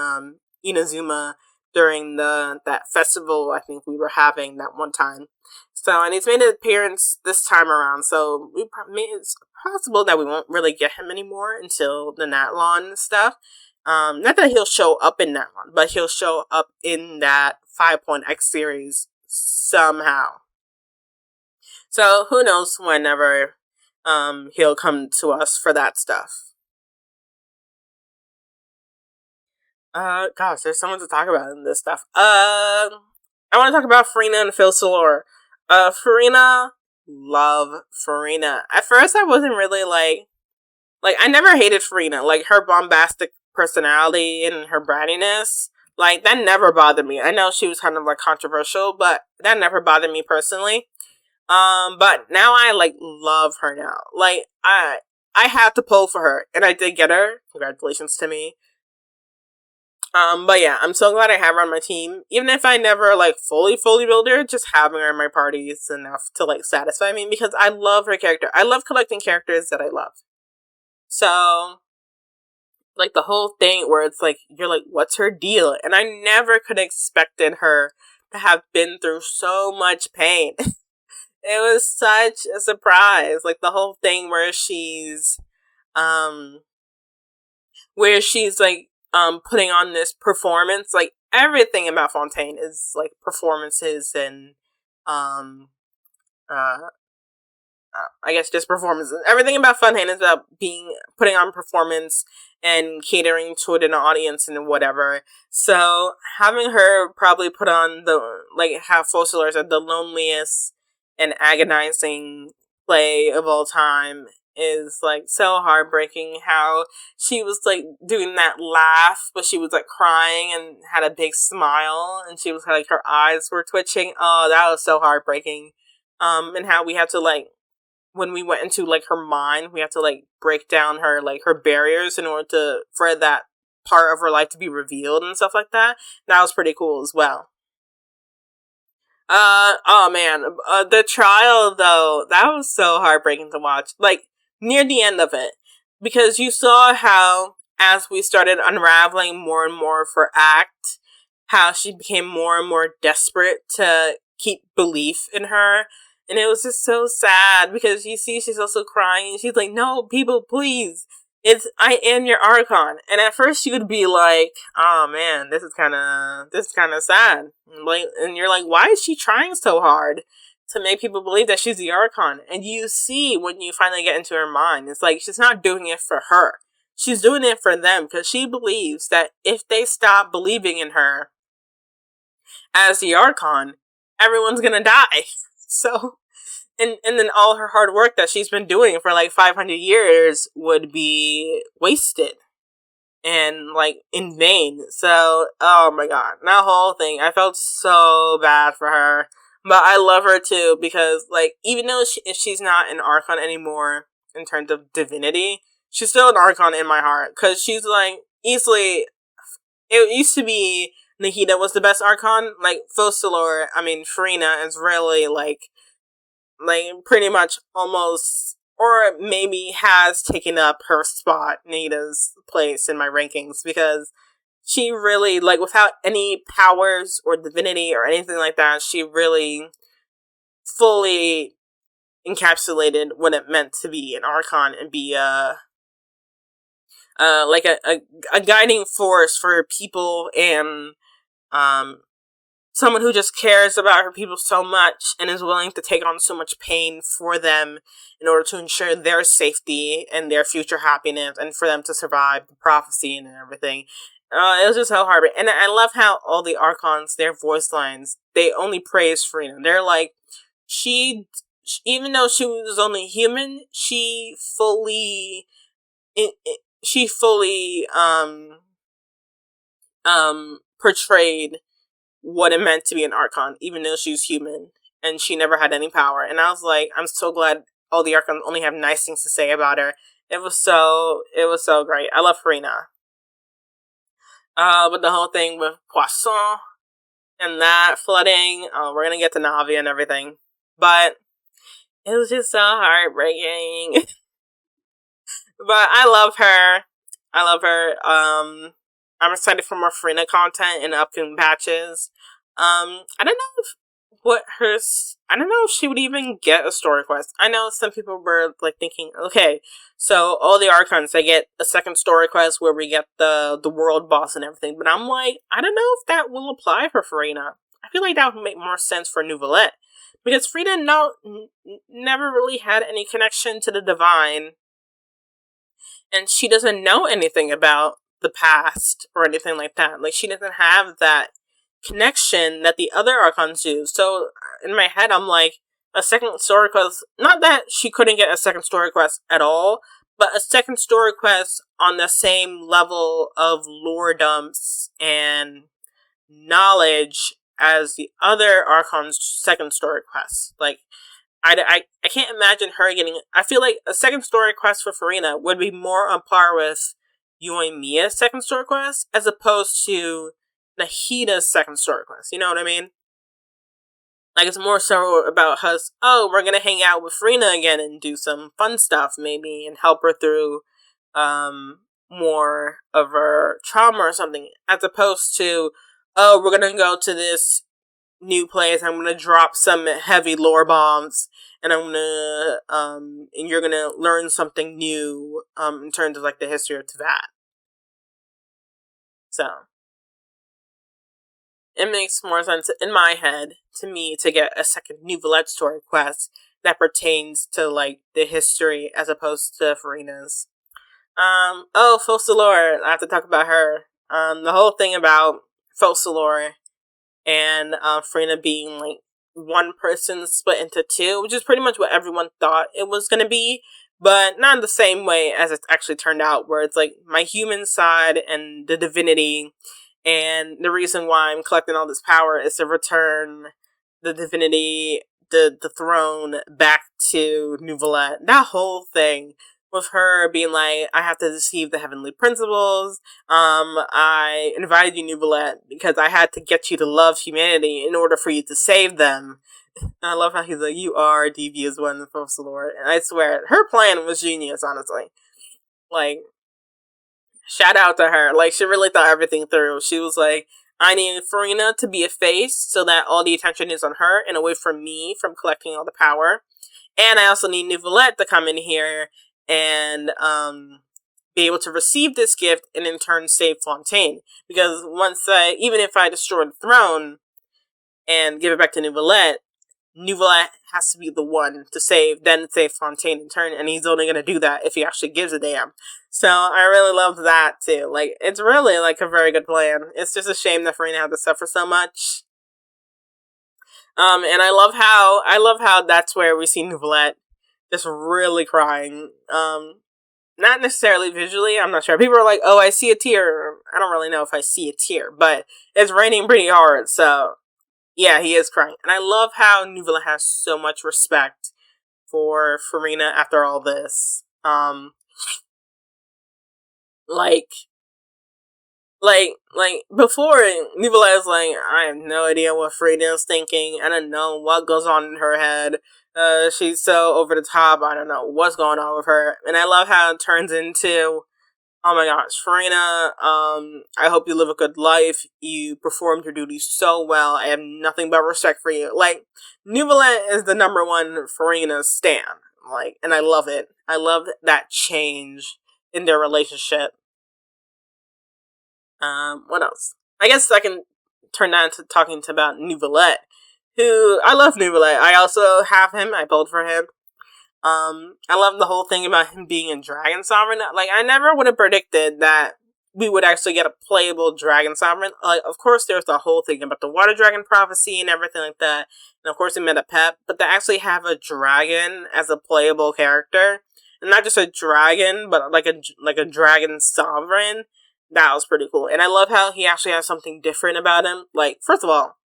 Inazuma during that festival I think we were having that one time. So, and he's made an appearance this time around, so it's possible that we won't really get him anymore until the Natlon stuff. Not that he'll show up in Natlon, but he'll show up in that 5.x series somehow. So, who knows whenever he'll come to us for that stuff. Gosh, there's so much to talk about in this stuff. I want to talk about Farina and Phil Solor. Farina, love Farina. At first, I wasn't really like, I never hated Farina. Like, her bombastic personality and her brattiness, like, that never bothered me. I know she was kind of, like, controversial, but that never bothered me personally. But now I, like, love her now. Like, I had to pull for her, and I did get her. Congratulations to me. But yeah, I'm so glad I have her on my team. Even if I never, like, fully build her, just having her in my party is enough to, like, satisfy me, because I love her character. I love collecting characters that I love. So, like, the whole thing where it's like, you're like, what's her deal? And I never could have expected her to have been through so much pain. It was such a surprise. Like, the whole thing where she's, like, putting on this performance. Like, everything about Fontaine is, like, performances and, I guess just performances. Everything about Fontaine is about putting on performance and catering to an audience and whatever. So, having her probably put on have Fossilers at the loneliest and agonizing play of all time is, like, so heartbreaking. How she was, like, doing that laugh, but she was, like, crying and had a big smile, and she was, like, her eyes were twitching. Oh, that was so heartbreaking. And how we had to, like, when we went into, like, her mind, we have to, like, break down her, like, her barriers in order for that part of her life to be revealed and stuff like that. That was pretty cool as well. Oh man, the trial though, that was so heartbreaking to watch. Like, near the end of it, because you saw how, as we started unraveling more and more of her act, how she became more and more desperate to keep belief in her. And it was just so sad, because you see she's also crying, and she's like, no, people, please. I am your Archon. And at first you would be like, oh man, this is kind of sad. Like, and you're like, why is she trying so hard to make people believe that she's the Archon. And you see when you finally get into her mind, it's like she's not doing it for her. She's doing it for them because she believes that if they stop believing in her as the Archon, everyone's gonna die. So, and then all her hard work that she's been doing for like 500 years would be wasted and like in vain. So, oh my god, that whole thing, I felt so bad for her. But I love her too because, like, even though she's not an Archon anymore in terms of divinity, she's still an Archon in my heart because she's like easily. It used to be Nahida was the best Archon. Like Farina is really like pretty much almost, or maybe has taken up her spot, Nahida's place in my rankings, because she really, like, without any powers or divinity or anything like that, she really fully encapsulated what it meant to be an Archon and be a guiding force for people and someone who just cares about her people so much and is willing to take on so much pain for them in order to ensure their safety and their future happiness and for them to survive the prophecy and everything. It was just so hard. And I love how all the Archons, their voice lines, they only praise Farina. They're like, even though she was only human, she fully portrayed what it meant to be an Archon, even though she was human and she never had any power. And I was like, I'm so glad all the Archons only have nice things to say about her. It was so great. I love Farina. But the whole thing with Poisson and that flooding, we're gonna get to Navi and everything. But it was just so heartbreaking. But I love her. I'm excited for more Farina content in upcoming patches. I don't know if she would even get a story quest. I know some people were like thinking, okay, so all the Archons, they get a second story quest where we get the world boss and everything. But I'm like, I don't know if that will apply for Farina. I feel like that would make more sense for Nouvellette. Because Farina never really had any connection to the divine. And she doesn't know anything about the past or anything like that. Like, she doesn't have that connection that the other Archons do. So, in my head, I'm like, a second story quest, not that she couldn't get a second story quest at all, but a second story quest on the same level of lore dumps and knowledge as the other Archon's second story quests. Like, I can't imagine her getting... I feel like a second story quest for Farina would be more on par with Yoimiya's second story quest as opposed to Nahida's second story quest. You know what I mean? Like, it's more so about us, oh, we're gonna hang out with Farina again and do some fun stuff, maybe, and help her through more of her trauma or something, as opposed to, oh, we're gonna go to this new place, I'm gonna drop some heavy lore bombs, and I'm gonna, and you're gonna learn something new, in terms of, like, the history of Teyvat. So, it makes more sense in my head, to me, to get a second Nouvellette story quest that pertains to, like, the history as opposed to Farina's. Focalors, I have to talk about her. The whole thing about Focalors and Farina being, like, one person split into two, which is pretty much what everyone thought it was going to be, but not in the same way as it's actually turned out, where it's, like, my human side and the divinity, and the reason why I'm collecting all this power is to return the divinity, the throne, back to Nouvellette. That whole thing with her being like, I have to deceive the heavenly principles. I invited you, Nouvellette, because I had to get you to love humanity in order for you to save them. And I love how he's like, you are a devious one, Focalors. And I swear, her plan was genius, honestly. Like, shout out to her. Like, she really thought everything through. She was like, I need Farina to be a face so that all the attention is on her and away from me from collecting all the power. And I also need Nouvellette to come in here and be able to receive this gift and in turn save Fontaine. Because even if I destroy the throne and give it back to Nouvellette has to be the one to save Fontaine in turn, and he's only going to do that if he actually gives a damn. So I really loved that too. Like, it's really like a very good plan. It's just a shame that Farina had to suffer so much. And I love how that's where we see Nouvellette just really crying. Not necessarily visually, I'm not sure. People are like, oh, I see a tear. I don't really know if I see a tear, but it's raining pretty hard, so yeah, he is crying. And I love how Nouvellette has so much respect for Farina after all this. Before, Nouvellette is like, I have no idea what Farina is thinking. I don't know what goes on in her head. She's so over the top. I don't know what's going on with her. And I love how it turns into, oh my gosh, Farina, I hope you live a good life. You performed your duties so well. I have nothing but respect for you. Like, Nouvellette is the number one Farina stan. Like, and I love it. I love that change in their relationship. What else? I guess I can turn that into talking about Nouvellette, who, I love Nouvellette. I also have him. I pulled for him. I love the whole thing about him being a dragon sovereign. Like, I never would have predicted that we would actually get a playable dragon sovereign. Like, of course, there's the whole thing about the water dragon prophecy and everything like that. And of course, we met a pet, but to actually have a dragon as a playable character, and not just a dragon, but like a dragon sovereign, that was pretty cool. And I love how he actually has something different about him. Like, first of all,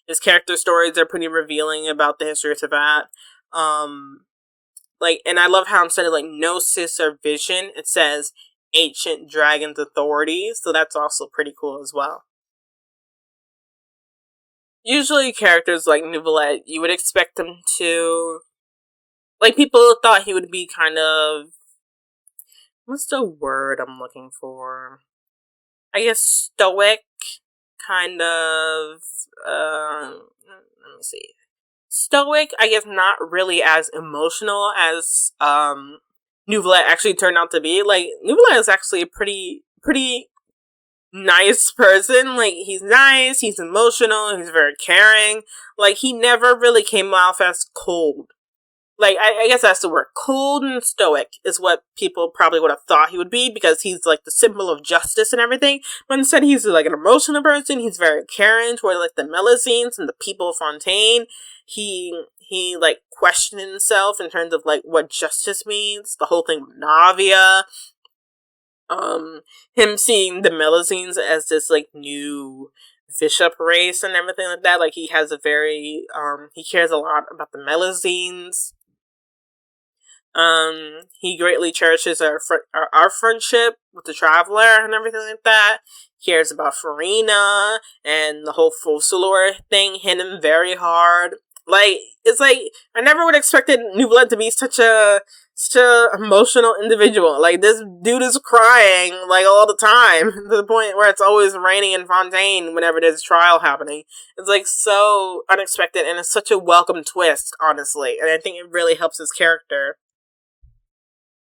his character stories are pretty revealing about the history of Teyvat. And I love how instead of like Gnosis or Vision, it says Ancient Dragons Authority, so that's also pretty cool as well. Usually characters like Nouvellette, you would expect them to, like, people thought he would be kind of, what's the word I'm looking for? I guess stoic, kind of, let me see. Stoic, I guess not really as emotional as Nouvellette actually turned out to be. Like, Nouvellette is actually a pretty nice person. Like, he's nice, he's emotional, he's very caring. Like, he never really came off as cold. Like, I guess that's the word. Cold and stoic is what people probably would have thought he would be, because he's like the symbol of justice and everything. But instead, he's like an emotional person. He's very caring toward like the Melusines and the people of Fontaine. He like questioned himself in terms of like what justice means. The whole thing with Navia. Him seeing the Melusines as this like new bishop race and everything like that. Like, he has a very he cares a lot about the Melusines. He greatly cherishes our friendship with the Traveler and everything like that. He cares about Farina, and the whole Focalors thing hit him very hard. Like, it's like, I never would have expected Nouvellette to be such a emotional individual. Like, this dude is crying, like, all the time, to the point where it's always raining in Fontaine whenever there's a trial happening. It's, like, so unexpected, and it's such a welcome twist, honestly. And I think it really helps his character.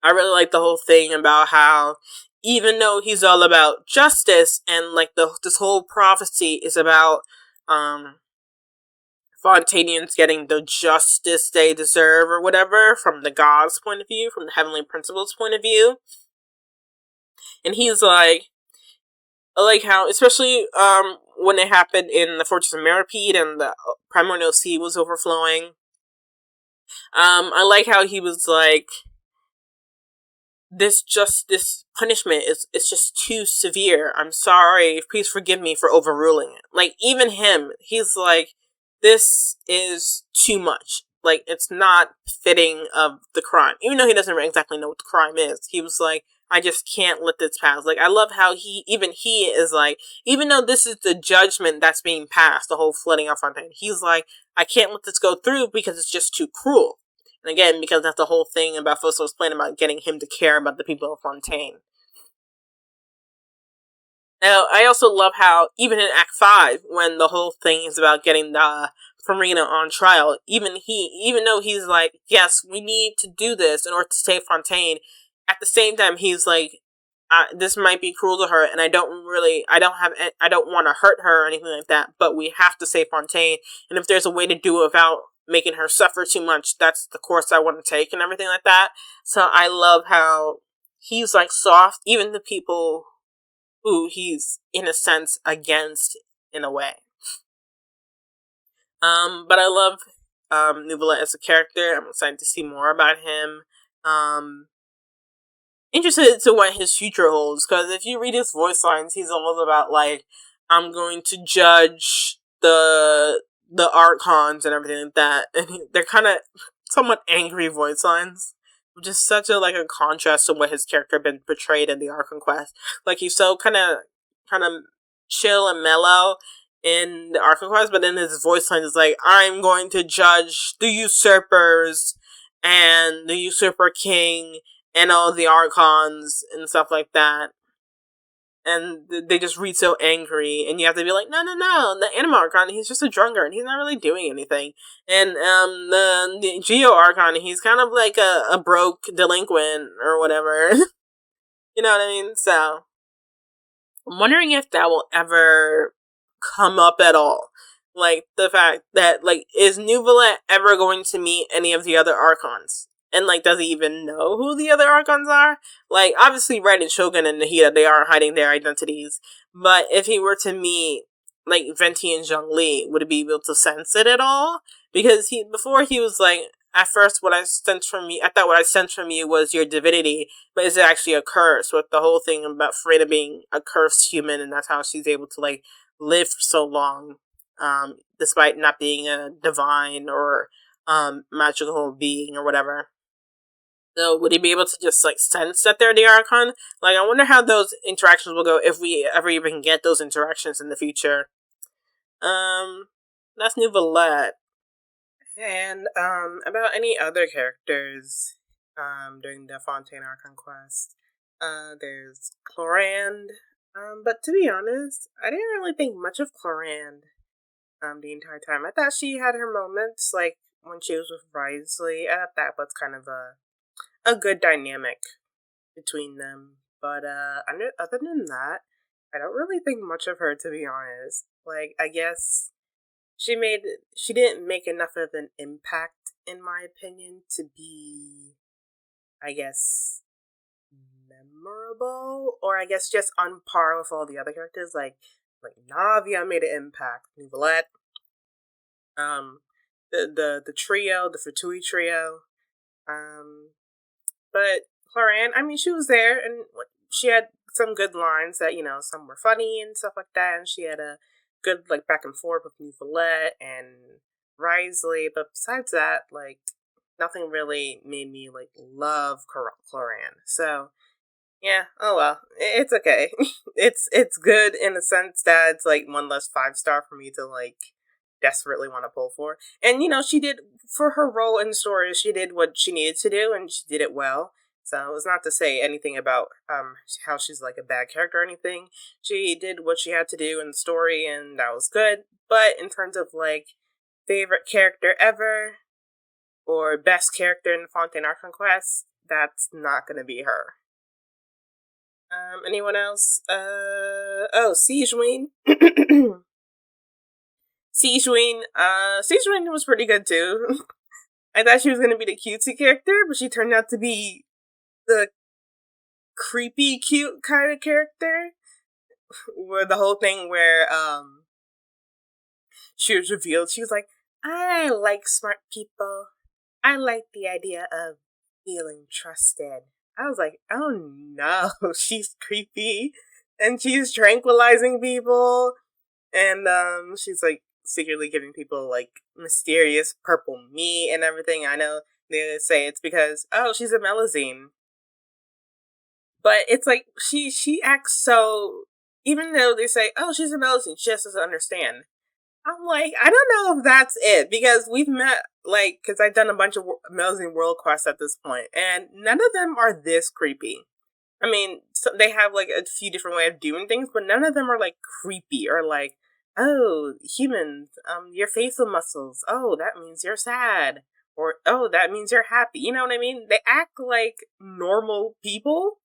I really like the whole thing about how, even though he's all about justice, and, like, this whole prophecy is about, Fontainians getting the justice they deserve or whatever, from the gods' point of view, from the heavenly principles' point of view. And he's like, I like how, especially when it happened in the Fortress of Meropide and the Primordial Sea was overflowing, I like how he was like, this punishment is just too severe. I'm sorry, please forgive me for overruling it. Like, even him, he's like, this is too much. Like, it's not fitting of the crime. Even though he doesn't exactly know what the crime is. He was like, I just can't let this pass. Like, I love how he is like, even though this is the judgment that's being passed, the whole flooding of Fontaine, he's like, I can't let this go through because it's just too cruel. And again, because that's the whole thing about Focalors' plan about getting him to care about the people of Fontaine. Now, I also love how, even in Act 5, when the whole thing is about getting the Farina on trial, even though he's like, yes, we need to do this in order to save Fontaine, at the same time, he's like, this might be cruel to her, and I don't want to hurt her or anything like that, but we have to save Fontaine, and if there's a way to do it without making her suffer too much. That's the course I want to take and everything like that. So I love how he's like soft, even the people who he's in a sense against in a way. But I love Nubila as a character. I'm excited to see more about him. Interested to what his future holds, because if you read his voice lines, he's almost about like, I'm going to judge the Archons and everything like that, and they're kind of somewhat angry voice lines, which is such a like a contrast to what his character had been portrayed in the Archon Quest. Like he's so kind of chill and mellow in the Archon Quest, but then his voice line is like, I'm going to judge the usurpers and the usurper king and all the Archons and stuff like that. And they just read so angry, and you have to be like, no, the Anima Archon, he's just a drunkard, he's not really doing anything. And the Geo Archon, he's kind of like a broke delinquent or whatever. You know what I mean? So, I'm wondering if that will ever come up at all. Like, the fact that, like, is Nubila ever going to meet any of the other Archons? And, like, does he even know who the other Archons are? Like, obviously, Red and Shogun and Nahida, they are hiding their identities. But if he were to meet, like, Venti and Zhongli, would he be able to sense it at all? Because before he was like, at first, I thought what I sensed from you was your divinity, but is it actually a curse? With the whole thing about Freda being a cursed human, and that's how she's able to, like, live so long, despite not being a divine or magical being or whatever. So would he be able to just like sense that they're the Archon? Like, I wonder how those interactions will go if we ever even get those interactions in the future. That's New Valette. And about any other characters during the Fontaine Archon quest, there's Clorand. But to be honest, I didn't really think much of Clorand the entire time. I thought she had her moments, like when she was with Risley. I thought that was kind of a good dynamic between them. But other than that, I don't really think much of her, to be honest. Like, I guess she didn't make enough of an impact, in my opinion, to be, I guess, memorable, or I guess just on par with all the other characters. Like Navia made an impact, Nicolette, the trio, the Fatui trio, but Clorand, I mean, she was there, and she had some good lines that, some were funny and stuff like that, and she had a good, like, back and forth with Nicolette and Risley, but besides that, like, nothing really made me, like, love Clorand. So, yeah, oh well, it's okay. It's good in the sense that it's, like, one less 5-star for me to, like, desperately want to pull for. And, she did, for her role in the story, she did what she needed to do, and she did it well. So, it's not to say anything about how she's, like, a bad character or anything. She did what she had to do in the story, and that was good. But in terms of, like, favorite character ever, or best character in the Fontaine Archon Quest, that's not gonna be her. Anyone else? Sigewinne. Sigewinne was pretty good too. I thought she was gonna be the cutesy character, but she turned out to be the creepy cute kind of character. Where the whole thing where she was revealed, she was like, I like smart people. I like the idea of feeling trusted. I was like, oh no, she's creepy. And she's tranquilizing people. And she's like secretly giving people like mysterious purple meat and everything. I know they say it's because, oh, she's a Melazine. But it's like, she acts so, even though they say, oh, she's a Melazine, she just doesn't understand. I'm like, I don't know if that's it, because we've met, like, because I've done a bunch of Melazine World Quests at this point, and none of them are this creepy. I mean, so they have, like, a few different ways of doing things, but none of them are, like, creepy, or, like, oh, humans, your facial muscles, oh, that means you're sad, or, oh, that means you're happy, you know what I mean? They act like normal people.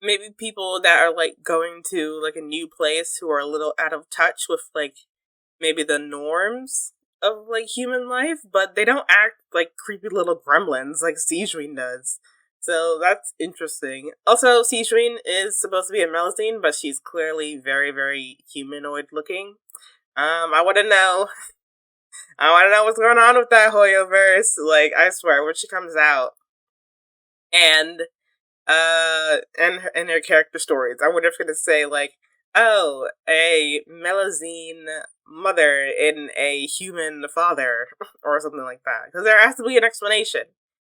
Maybe people that are, like, going to, like, a new place who are a little out of touch with, like, maybe the norms of like human life, but they don't act like creepy little gremlins like Sijun does. So that's interesting. Also, Sijun is supposed to be a Melusine, but she's clearly very, very humanoid looking. I want to know. I want to know what's going on with that Hoyoverse. Like, I swear, when she comes out, and and her character stories, I wonder if it's gonna say like, oh, a Melusine mother and a human father, or something like that. Because there has to be an explanation.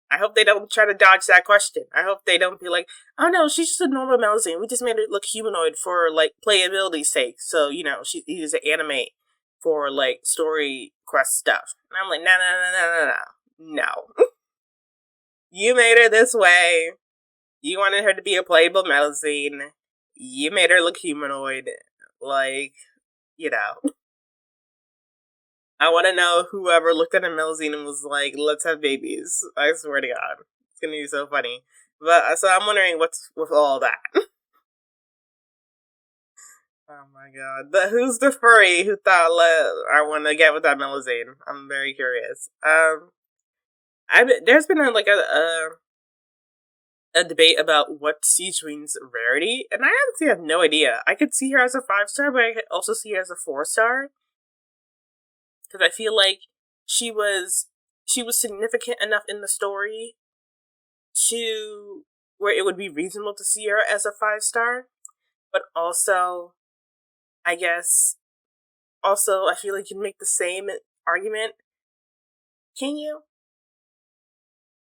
I hope they don't try to dodge that question. I hope they don't be like, oh no, she's just a normal Melusine. We just made her look humanoid for like playability's sake. So, she uses to animate for like story quest stuff. And I'm like, no. You made her this way. You wanted her to be a playable Melusine. You made her look humanoid. Like, I want to know whoever looked at a Melusine and was like, let's have babies. I swear to God. It's going to be so funny. But, so I'm wondering what's with all that. Oh my God. Who's the furry who thought, I want to get with that Melusine? I'm very curious. There's been a debate about what Sijun's rarity, and I honestly have no idea. I could see her as a 5-star, but I could also see her as a 4-star. Because I feel like she was significant enough in the story to where it would be reasonable to see her as a 5-star, but also, I guess, I feel like you can make the same argument. Can you?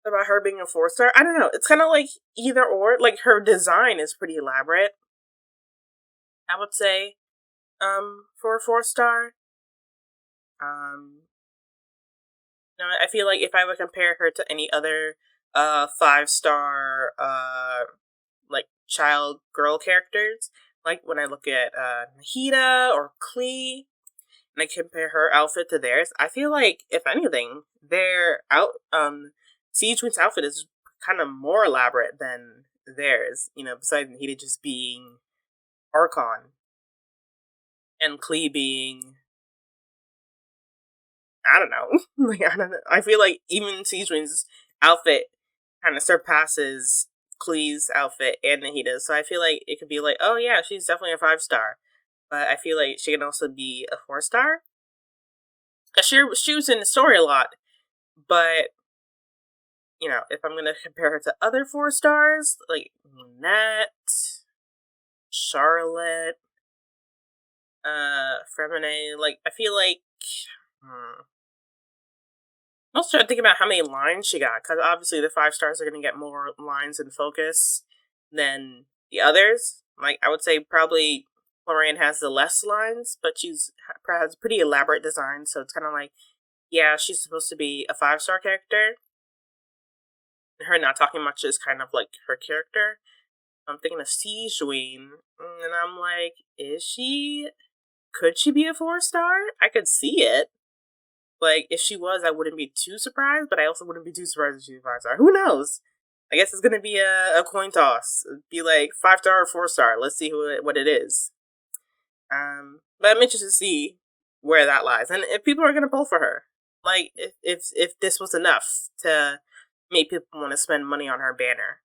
About her being a 4-star? I don't know. It's kind of like either or. Like, her design is pretty elaborate, I would say, for a 4-star. I feel like if I would compare her to any other 5-star like child girl characters, like when I look at Nahida or Klee, and I compare her outfit to theirs, I feel like if anything, their Sijun's outfit is kind of more elaborate than theirs. Besides Nahida just being Archon and Klee being, I don't know. I don't know. I feel like even Sijun's outfit kind of surpasses Klee's outfit and Nahida's. So I feel like it could be like, oh yeah, she's definitely a 5-star. But I feel like she can also be a 4-star. Because she was in the story a lot. But, if I'm going to compare her to other 4-stars, like Lunette, Charlotte, Fremine, like, I feel like, I'm also trying to think about how many lines she got, because obviously the 5-stars are going to get more lines and focus than the others. Like, I would say probably Lorraine has the less lines, but she's has pretty elaborate design, so it's kind of like, yeah, she's supposed to be a 5-star character. And her not talking much is kind of like her character. I'm thinking of Sijun, and I'm like, could she be a 4-star? I could see it. Like, if she was, I wouldn't be too surprised, but I also wouldn't be too surprised if she's a 5-star. Who knows? I guess it's gonna be a coin toss. It'd be like 5-star or 4-star. Let's see what it is. But I'm interested to see where that lies, and if people are gonna pull for her. Like, if this was enough to make people want to spend money on her banner.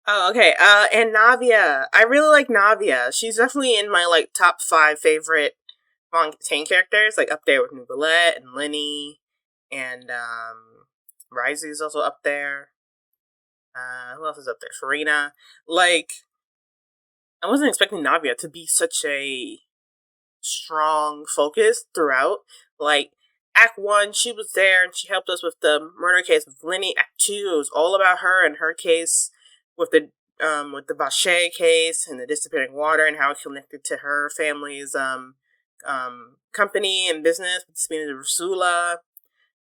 Oh, okay. And Navia. I really like Navia. She's definitely in my like top 5 favorite Fontaine characters, like up there with Nouvellette and Lenny, and Risey is also up there. Who else is up there? Farina. Like, I wasn't expecting Navia to be such a strong focus throughout. Like, Act 1, she was there and she helped us with the murder case with Lenny. Act 2, it was all about her and her case with the Vache case and the disappearing water and how it connected to her family's company and business with Spina de Rusula.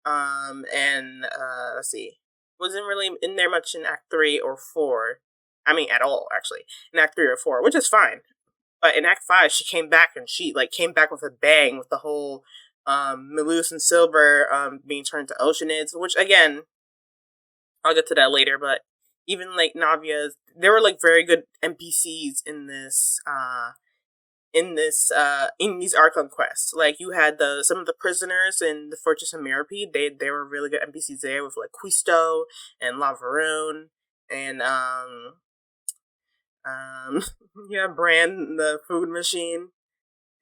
And let's see, wasn't really in there much in Act 3 or 4. I mean, at all, actually, in Act 3 or 4, which is fine. But in Act 5, she came back and she came back with a bang with the whole Melus and Silver being turned to Oceanids, which again, I'll get to that later. But even Navia's, there were very good NPCs in this in these Archon quests. Like you had some of the prisoners in the Fortress of Mirapede. They were really good NPCs there with like Quisto and Lavaroon and yeah, Bran the food machine,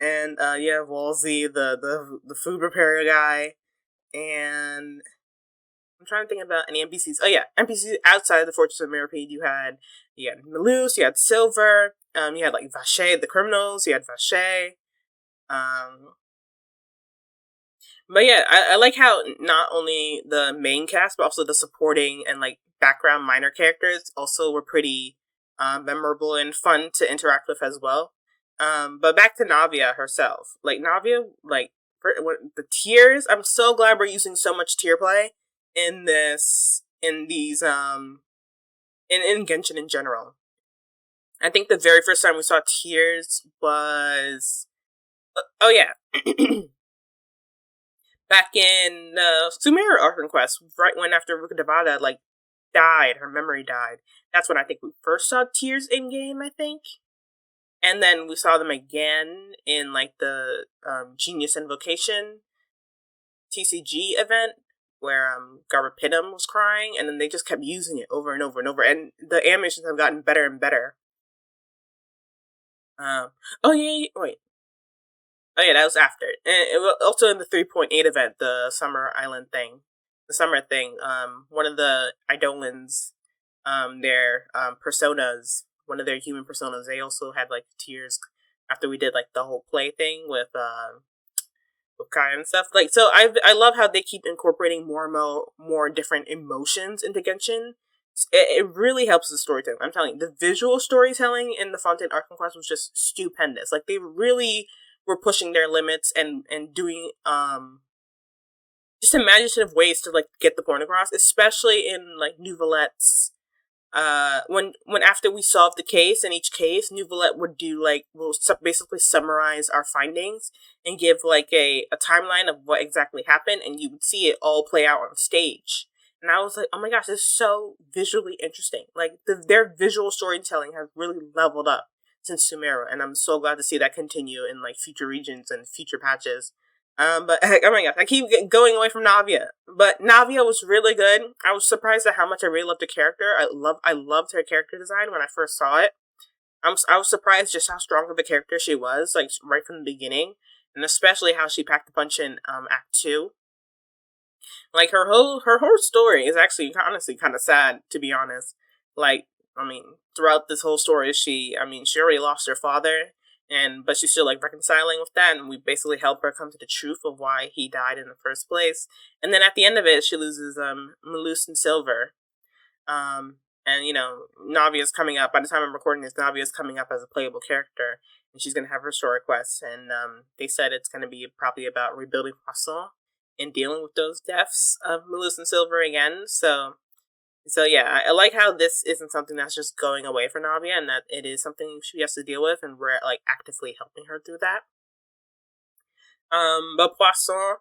and yeah, Wolsey the food preparer guy, and I'm trying to think about any NPCs. Oh yeah, NPCs outside of the Fortress of Mirapede. You had Malus, you had Silver, you had like Vache, the criminals, you had Vache. But yeah, I like how not only the main cast, but also the supporting and like background minor characters also were pretty memorable and fun to interact with as well. But back to Navia herself. Like Navia, like the tiers. I'm so glad we're using so much tier play in Genshin in general. I think the very first time we saw tiers was oh yeah. Back in Sumeru Archon Quest, right when after Rukadavada like died, her memory died. That's when I think we first saw tiers in game. I think, and then we saw them again in like the Genius Invocation TCG event where Garbapitum was crying, and then they just kept using it over and over and over, and the animations have gotten better and better. Oh yeah, wait. Oh yeah, that was after. And it was also in the 3.8 event, the Summer Island thing. The summer thing. One of the Eidolons, their personas, one of their human personas, they also had like tiers after we did like the whole play thing with Kaya and stuff. Like so I love how they keep incorporating more different emotions into Genshin. It really helps the storytelling. I'm telling you, the visual storytelling in the Fontaine Archon Quest was just stupendous. Like they really were pushing their limits and doing just imaginative ways to like get the point across, especially in like Nouvelette's when after we solved the case, in each case Nouvelette would do like will basically summarize our findings and give like a timeline of what exactly happened, and you would see it all play out on stage. And I was like, oh my gosh, this is so visually interesting. Like their visual storytelling has really leveled up since Sumeru, and I'm so glad to see that continue in like future regions and future patches. But oh my gosh, I keep going away from Navia, but Navia was really good. I was surprised at how much I really loved the character. I loved her character design when I first saw it. I was surprised just how strong of a character she was, like right from the beginning, and especially how she packed the punch in Act 2. Like her whole story is actually honestly kind of sad, to be honest. Like I mean, throughout this whole story, she already lost her father, but she's still like reconciling with that, and we basically help her come to the truth of why he died in the first place. And then at the end of it, she loses Malus and Silver, and Navia's coming up. By the time I'm recording this, Navia's coming up as a playable character, and she's gonna have her story quests. And they said it's gonna be probably about rebuilding Poisson and dealing with those deaths of Malus and Silver again. So yeah, I like how this isn't something that's just going away for Navia, and that it is something she has to deal with, and we're like actively helping her through that. But Poisson,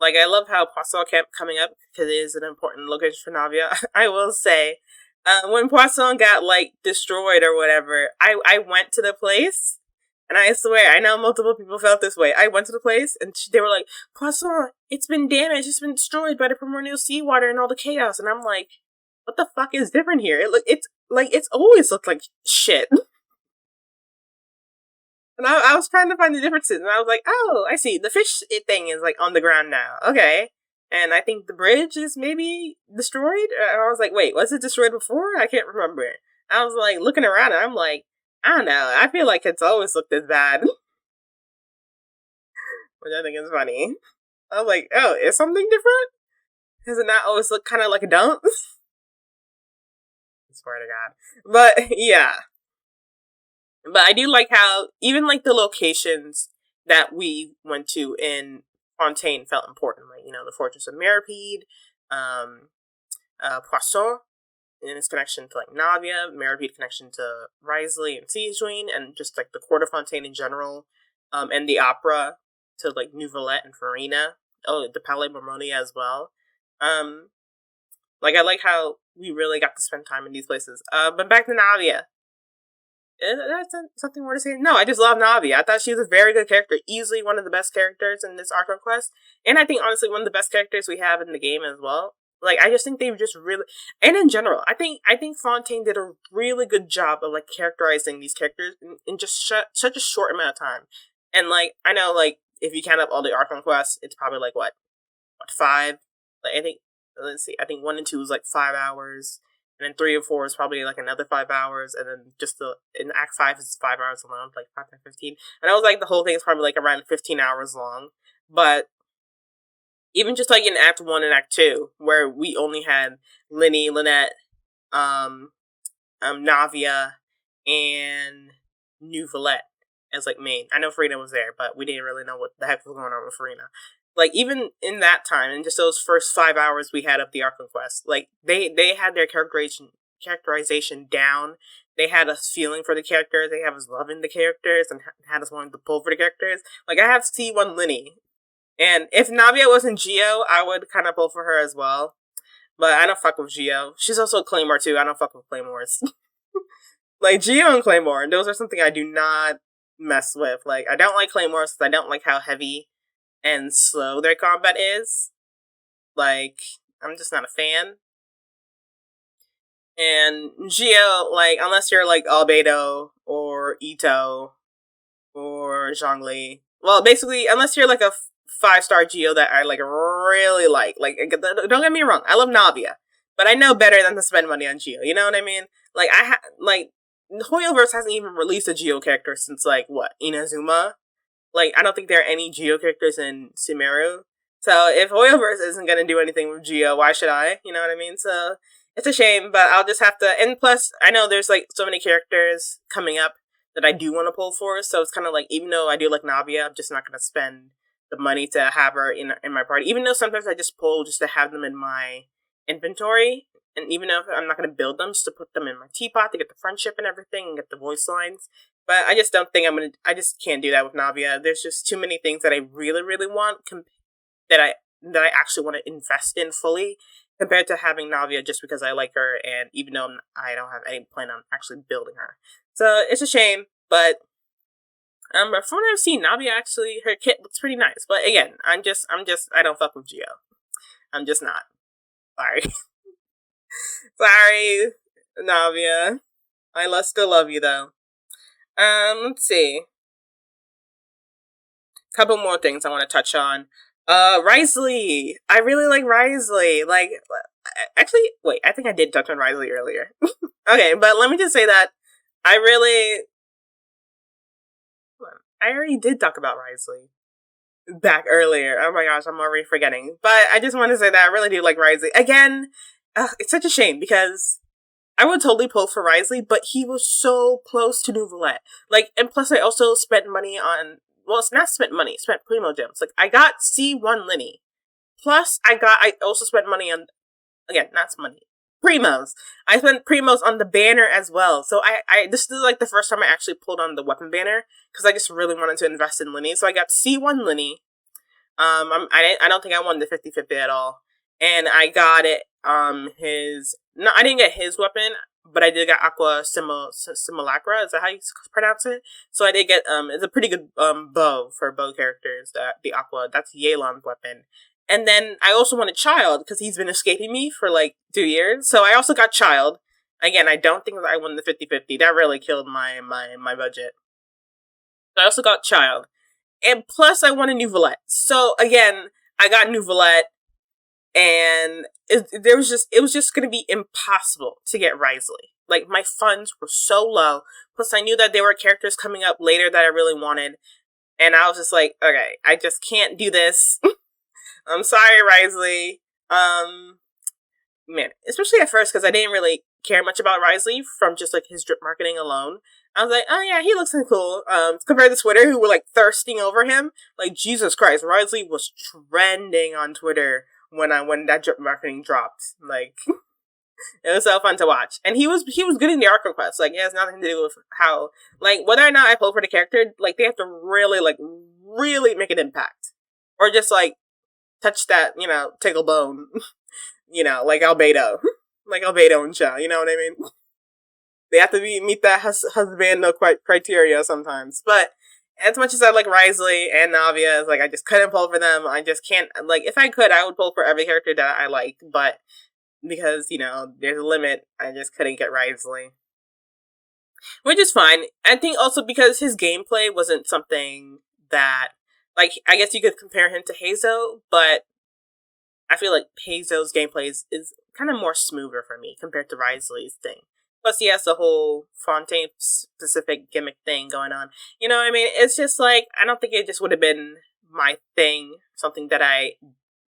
like I love how Poisson kept coming up because it is an important location for Navia. I will say, when Poisson got like destroyed or whatever, I went to the place. And I swear, I know multiple people felt this way. I went to the place, and they were like, Poisson, it's been damaged, it's been destroyed by the primordial seawater and all the chaos. And I'm like, what the fuck is different here? It's always looked like shit. And I was trying to find the differences, and I was like, oh, I see. The fish thing is like on the ground now. Okay. And I think the bridge is maybe destroyed. I was like, wait, was it destroyed before? I can't remember. I was like looking around, and I'm like, I don't know. I feel like it's always looked as bad. Which I think is funny. I was like, oh, is something different? Does it not always look kind of like a dump? I swear to God. But, yeah. But I do like how, even like the locations that we went to in Fontaine felt important. Like, the Fortress of Mirapede, Poisson, in its connection to like Navia, Mirapede connection to Risley and Sejuin, and just like the Court of Fontaine in general, and the opera to like Nouvelette and Farina. Oh, the Palais Marmonia as well. Like I like how we really got to spend time in these places. But back to Navia. That's something more to say. No, I just love Navi. I thought she was a very good character, easily one of the best characters in this Archon Quest, and I think honestly one of the best characters we have in the game as well. Like I just think they just really, and in general, I think Fontaine did a really good job of like characterizing these characters in just such a short amount of time. And like I know, like if you count up all the Archon Quests, it's probably like what 5. Like I think let's see, I think 1 and 2 is like 5 hours. And then 3 or 4 is probably like another 5 hours, and then in Act 5 is 5 hours alone, like 5 to 15. And I was like, the whole thing is probably like around 15 hours long. But even just like in Act 1 and Act 2, where we only had Lynette, Navia, and New Valette as like main. I know Farina was there, but we didn't really know what the heck was going on with Farina. Like even in that time, and just those first 5 hours we had of the Archon Quest, like they had their characterization down. They had us feeling for the characters. They have us loving the characters and had us wanting to pull for the characters. Like I have C1 Linny, and if Navia wasn't Geo, I would kind of pull for her as well. But I don't fuck with Geo. She's also a Claymore too. I don't fuck with Claymores. Like Geo and Claymore, those are something I do not mess with. Like I don't like Claymores because I don't like how heavy and slow their combat is. Like, I'm just not a fan. And Geo, like, unless you're like Albedo or Ito or Zhongli. Well, basically, unless you're like a 5-star Geo that I like really like. Like, don't get me wrong, I love Navia, but I know better than to spend money on Geo. You know what I mean? Like, like Hoyoverse hasn't even released a Geo character since like what Inazuma. Like, I don't think there are any Geo characters in Sumeru. So, if Hoyoverse isn't going to do anything with Geo, why should I? You know what I mean? So, it's a shame, but I'll just have to... And plus, I know there's, like, so many characters coming up that I do want to pull for, so it's kind of like, even though I do like Navia, I'm just not going to spend the money to have her in my party. Even though sometimes I just pull just to have them in my inventory, and even though I'm not going to build them, just to put them in my teapot to get the friendship and everything, and get the voice lines. But I just don't think I just can't do that with Navia. There's just too many things that I really, really want that I actually want to invest in fully compared to having Navia just because I like her, and even though I don't have any plan on actually building her. So it's a shame, but from what I've seen, Navia actually, her kit looks pretty nice. But again, I don't fuck with Geo. I'm just not. Sorry. Sorry, Navia. I still love you though. Let's see. Couple more things I want to touch on. Risley. I really like Risley. Like, actually, wait, I think I did touch on Risley earlier. Okay, but let me just say that I already did talk about Risley back earlier. Oh my gosh, I'm already forgetting. But I just want to say that I really do like Risley. Again, it's such a shame because I would totally pull for Risley, but he was so close to New Valette. Like, and plus I also spent money on, well, it's not spent money, spent Primo Gems. Like, I got C1 Linny. Plus, I also spent money on, again, not money, Primos. I spent Primos on the banner as well. So this is like the first time I actually pulled on the weapon banner, because I just really wanted to invest in Linny. So I got C1 Linny. I don't think I won the 50-50 at all. And I got it, I didn't get his weapon, but I did get Aqua Simulacra, is that how you pronounce it? So I did get, it's a pretty good, bow for bow characters, the Aqua, that's Yelan's weapon. And then I also wanted Child, because he's been escaping me for like 2 years, so I also got Child. Again, I don't think that I won the 50-50, that really killed my budget. So I also got Child. And plus I wanted New Valette. So again, I got New Valette. And it was just going to be impossible to get Risley. Like, my funds were so low. Plus, I knew that there were characters coming up later that I really wanted. And I was just like, okay, I just can't do this. I'm sorry, Risley. Man, especially at first, because I didn't really care much about Risley from just, like, his drip marketing alone. I was like, oh yeah, he looks cool. Compared to Twitter, who were, like, thirsting over him. Like, Jesus Christ, Risley was trending on Twitter when that drip marketing dropped. Like, it was so fun to watch. And he was good in the Archon Quests. Like, it has nothing to do with how, like, whether or not I pull for the character, like, they have to really make an impact. Or just, like, touch that, tickle bone. Like Albedo. Like Albedo and Shell, you know what I mean? They have to meet that husband criteria sometimes. But as much as I like Risley and Navia, like I just couldn't pull for them. I just can't like if I could, I would pull for every character that I like, but because there's a limit, I just couldn't get Risley, which is fine. I think also because his gameplay wasn't something that like I guess you could compare him to Hazo, but I feel like Hazo's gameplay is kind of more smoother for me compared to Risley's thing. Plus, he has the whole Fontaine specific gimmick thing going on. You know what I mean? It's just like, I don't think it just would have been my thing, something that I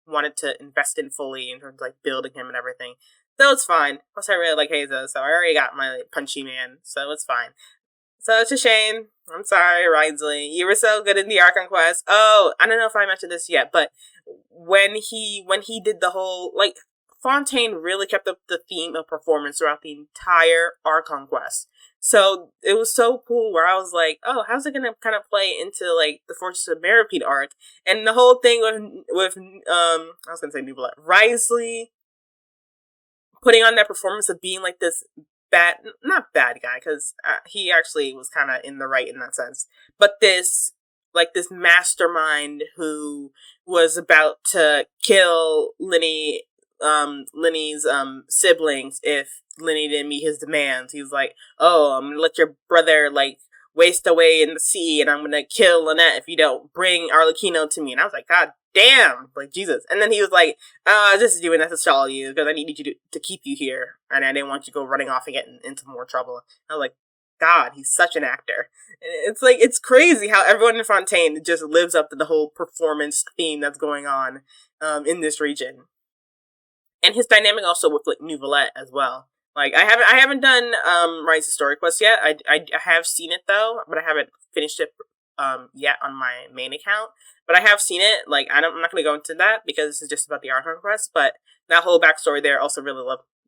wanted to invest in fully in terms of like building him and everything. So it's fine. Plus, I really like Hazo, so I already got my like, punchy man, so it's fine. So it's a shame. I'm sorry, Risley. You were so good in the Archon Quest. Oh, I don't know if I mentioned this yet, but when he did the whole like Fontaine really kept up the theme of performance throughout the entire Archon Quest. So it was so cool where I was like, oh, how's it gonna kind of play into like the Fortress of Meripede arc? And the whole thing with I was gonna say Nuvolette, Risley putting on that performance of being like this not bad guy, because he actually was kind of in the right in that sense, but this mastermind who was about to kill Lenny's siblings if Lenny didn't meet his demands. He was like, oh, I'm gonna let your brother like waste away in the sea, and I'm gonna kill Lynette if you don't bring Arlecchino to me. And I was like, God damn, like Jesus. And then he was like, this is doing that to stall you because I needed you to keep you here, and I didn't want you to go running off and get into more trouble. I was like, God, he's such an actor. And it's like, it's crazy how everyone in Fontaine just lives up to the whole performance theme that's going on in this region. And his dynamic also with like Nuvolette as well. Like I haven't done Rise's story quest yet. I have seen it though, but I haven't finished it yet on my main account. But I have seen it. Like I'm not going to go into that because this is just about the Archon quest. But that whole backstory there also really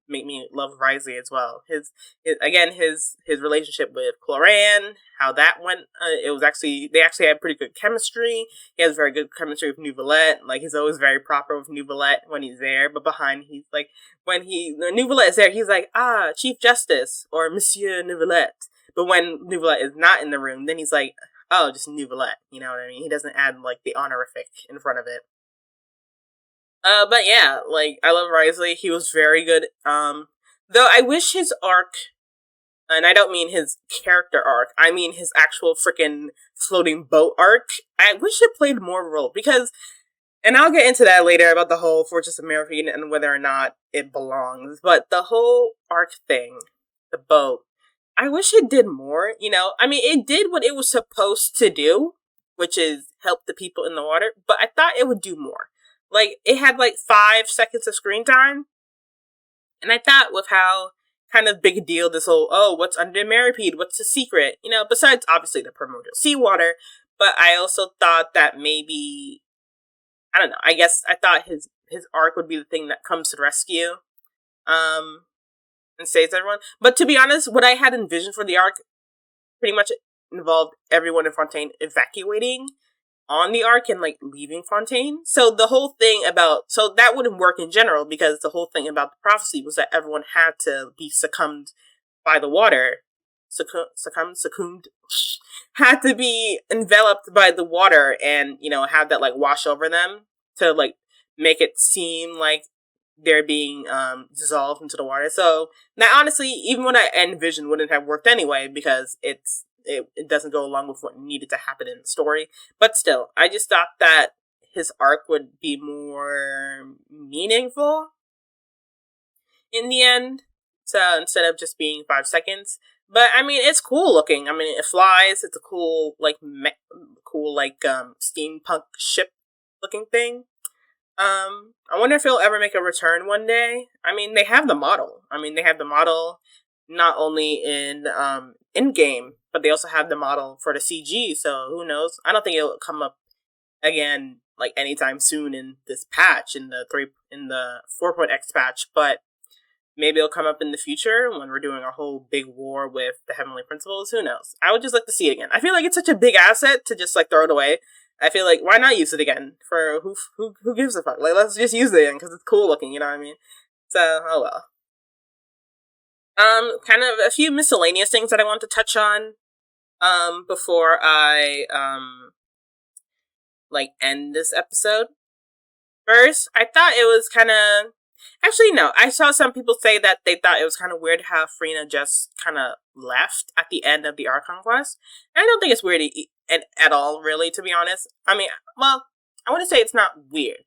make me love Risley as well. His relationship with Cloran, how that went. They actually had pretty good chemistry. He has very good chemistry with Nuvolette. Like he's always very proper with Nuvolette when he's there, but behind he's like when Nuvolette is there, he's like Chief Justice or Monsieur Nuvolette. But when Nuvolette is not in the room, then he's like, oh, just Nuvolette. You know what I mean? He doesn't add like the honorific in front of it. But yeah, like, I love Risley. He was very good. Though I wish his arc, and I don't mean his character arc, I mean his actual freaking floating boat arc, I wish it played more role, because, and I'll get into that later about the whole Fortress of Meripede and whether or not it belongs, but the whole arc thing, the boat, I wish it did more, I mean, it did what it was supposed to do, which is help the people in the water, but I thought it would do more. Like, it had, 5 seconds of screen time. And I thought with how kind of big a deal this whole, what's under Meripede? What's the secret? Besides, obviously, the primordial seawater. But I also thought that maybe, I don't know, I guess I thought his arc would be the thing that comes to the rescue. And saves everyone. But to be honest, what I had envisioned for the arc pretty much involved everyone in Fontaine evacuating on the arc and leaving Fontaine. So the whole thing so that wouldn't work in general, because the whole thing about the prophecy was that everyone had to be succumbed by the water. Succumbed, had to be enveloped by the water and, have that wash over them to make it seem like they're being dissolved into the water. So now honestly, even what I envisioned wouldn't have worked anyway, because it doesn't go along with what needed to happen in the story. But still, I just thought that his arc would be more meaningful in the end. So instead of just being 5 seconds. But I mean, it's cool looking. I mean, it flies. It's a cool, steampunk ship looking thing. I wonder if he'll ever make a return one day. I mean, they have the model. Not only in game, but they also have the model for the CG, so who knows? I don't think it'll come up again anytime soon in this patch, in the 4.x patch, but maybe it'll come up in the future when we're doing our whole big war with the Heavenly Principles. Who knows? I would just like to see it again. I feel like it's such a big asset to just throw it away. I feel like, why not use it again? For who gives a fuck? Let's just use it again because it's cool looking, you know what I mean? So, oh well. Kind of a few miscellaneous things that I want to touch on, before I, end this episode. First, I thought it was kind of... Actually, no. I saw some people say that they thought it was kind of weird how Frina just kind of left at the end of the Archon Quest. And I don't think it's weird at all, really, to be honest. I mean, well, I want to say it's not weird.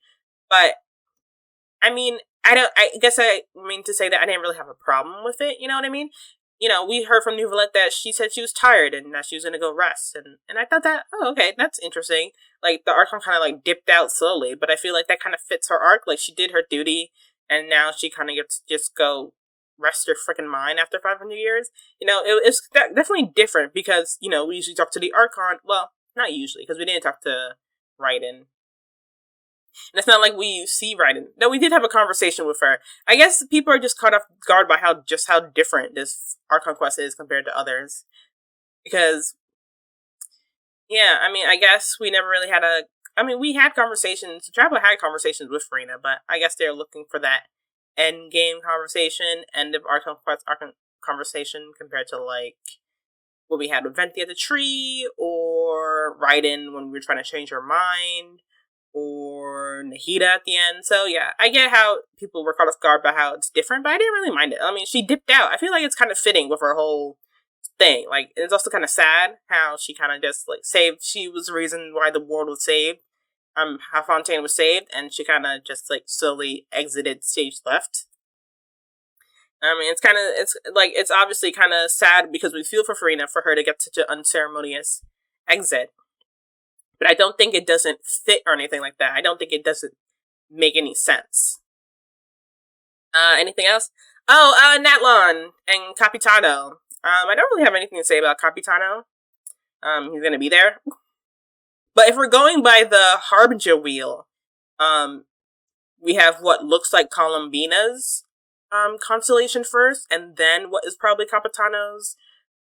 But, I mean, I guess I mean to say that I didn't really have a problem with it, you know what I mean? You know, we heard from Nouvellette that she said she was tired and that she was going to go rest. And I thought that, oh, okay, that's interesting. Like, the Archon kind of, dipped out slowly, but I feel like that kind of fits her arc. Like, she did her duty, and now she kind of gets to just go rest her freaking mind after 500 years. You know, it's definitely different because, you know, we usually talk to the Archon. Well, not usually, because we didn't talk to Raiden. And it's not like we see Raiden. No, we did have a conversation with her. I guess people are just caught off guard by how different this Archon Quest is compared to others. Because, yeah, I mean, I guess we never really had we had conversations. Traveler had conversations with Frina, but I guess they're looking for that end game conversation, end of Archon Quest conversation compared to, what we had with Venti at the tree, or Raiden when we were trying to change her mind, or Nahida at the end. So yeah, I get how people were caught off guard by how it's different, but I didn't really mind it. I mean, she dipped out. I feel like it's kind of fitting with her whole thing. Like, it's also kind of sad how she kind of just, saved. She was the reason why the world was saved. How Fontaine was saved, and she kind of just, slowly exited stage left. I mean, it's obviously kind of sad because we feel for Frina for her to get such an unceremonious exit. But I don't think it doesn't fit or anything like that. I don't think it doesn't make any sense. Anything else? Oh, Natlon and Capitano. I don't really have anything to say about Capitano. He's gonna be there. But if we're going by the Harbinger wheel, we have what looks like Columbina's constellation first, and then what is probably Capitano's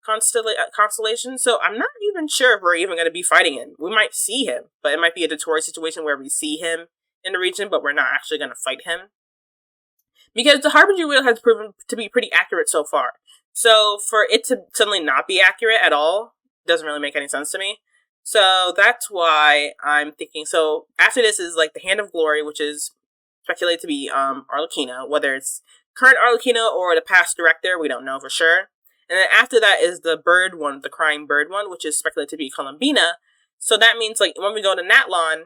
constellation. So I'm not even sure if we're even going to be fighting him. We might see him, but it might be a tutorial situation where we see him in the region, but we're not actually going to fight him. Because the Harbinger wheel has proven to be pretty accurate so far. So for it to suddenly not be accurate at all doesn't really make any sense to me. So that's why I'm thinking, so after this is the Hand of Glory, which is speculated to be Arlecchino. Whether it's current Arlecchino or the past director, we don't know for sure. And then after that is the bird one, the crying bird one, which is speculated to be Columbina. So that means, when we go to Natlon,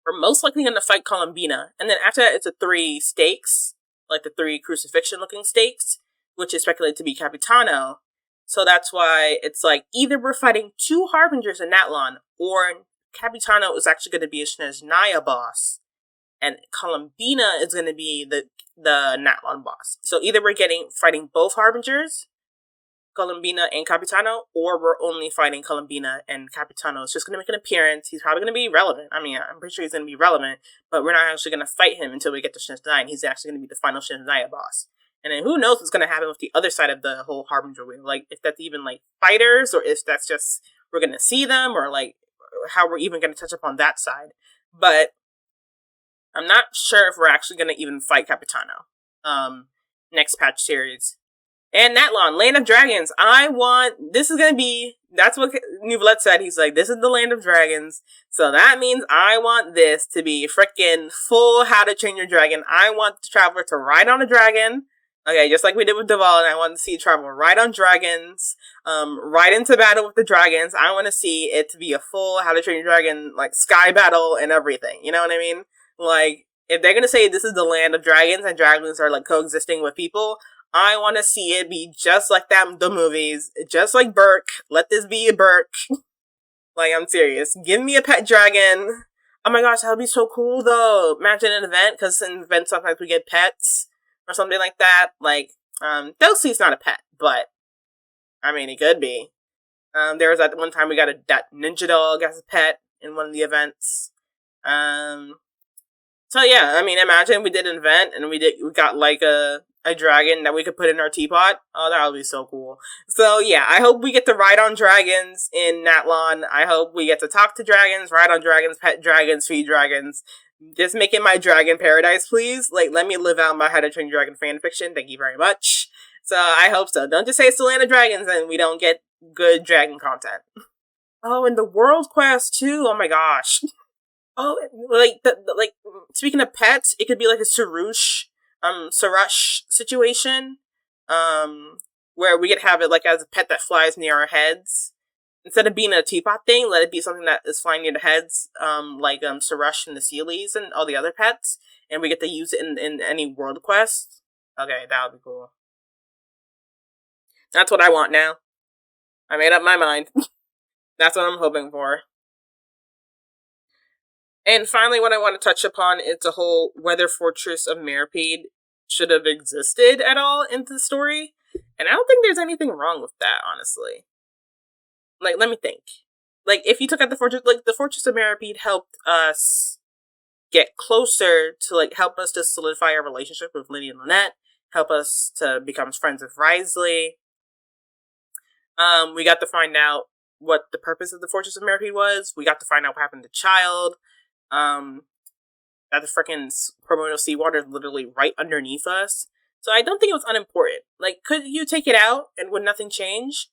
we're most likely going to fight Columbina. And then after that, it's the 3 stakes, the 3 crucifixion-looking stakes, which is speculated to be Capitano. So that's why it's either we're fighting 2 Harbingers in Natlon, or Capitano is actually going to be a Snezhnaya boss, and Columbina is going to be the Natlon boss. So either we're fighting both Harbingers, Columbina and Capitano, or we're only fighting Columbina and Capitano is just going to make an appearance. He's probably going to be relevant. I mean, I'm pretty sure he's going to be relevant, but we're not actually going to fight him until we get to Snezhnaya. He's actually going to be the final Snezhnaya boss. And then who knows what's going to happen with the other side of the whole Harbinger wheel. If that's even, fighters, or if that's just we're going to see them, or, how we're even going to touch upon that side. But I'm not sure if we're actually going to even fight Capitano next patch series. And Natlon, Land of Dragons. This is going to be, that's what Nouvellette said. He's this is the Land of Dragons. So that means I want this to be freaking full How to Train Your Dragon. I want the Traveler to ride on a dragon. Okay, just like we did with Duval, and I want to see Traveler ride on dragons, ride into battle with the dragons. I want to see it to be a full How to Train Your Dragon, sky battle and everything. You know what I mean? If they're going to say this is the Land of Dragons and dragons are, coexisting with people, I want to see it be just like the movies. Just like Berk. Let this be a Berk. I'm serious. Give me a pet dragon. Oh my gosh, that would be so cool, though. Imagine an event, because in events sometimes we get pets, or something like that. Dosey's not a pet, but, I mean, it could be. There was that one time we got that ninja dog as a pet in one of the events. So yeah, I mean, imagine we did an event and we got a dragon that we could put in our teapot. Oh, that would be so cool. So yeah, I hope we get to ride on dragons in Natlon. I hope we get to talk to dragons, ride on dragons, pet dragons, feed dragons. Just make it my dragon paradise, please. Let me live out my How to Train Your Dragon fanfiction. Thank you very much. So I hope so. Don't just say it's the Land of Dragons and we don't get good dragon content. Oh, and the World Quest too. Oh my gosh. Oh, like speaking of pets, it could be like a Sarush situation, where we could have it like as a pet that flies near our heads. Instead of being a teapot thing, let it be something that is flying near the heads, like Sarush and the Sealies and all the other pets, and we get to use it in any world quest. Okay, that would be cool. That's what I want now. I made up my mind. That's what I'm hoping for. And finally, what I want to touch upon is the whole whether Fortress of Meripede should have existed at all in the story. And I don't think there's anything wrong with that, honestly. Like, let me think. Like, if you took out the Fortress, like, the Fortress of Meripede helped us get closer to, like, help us to solidify our relationship with Lyney and Lynette, help us to become friends with Wriothesley. We got to find out what the purpose of the Fortress of Meripede was. We got to find out what happened to Child. That the frickin' primordial seawater is literally right underneath us. So I don't think it was unimportant. Like, could you take it out and would nothing change?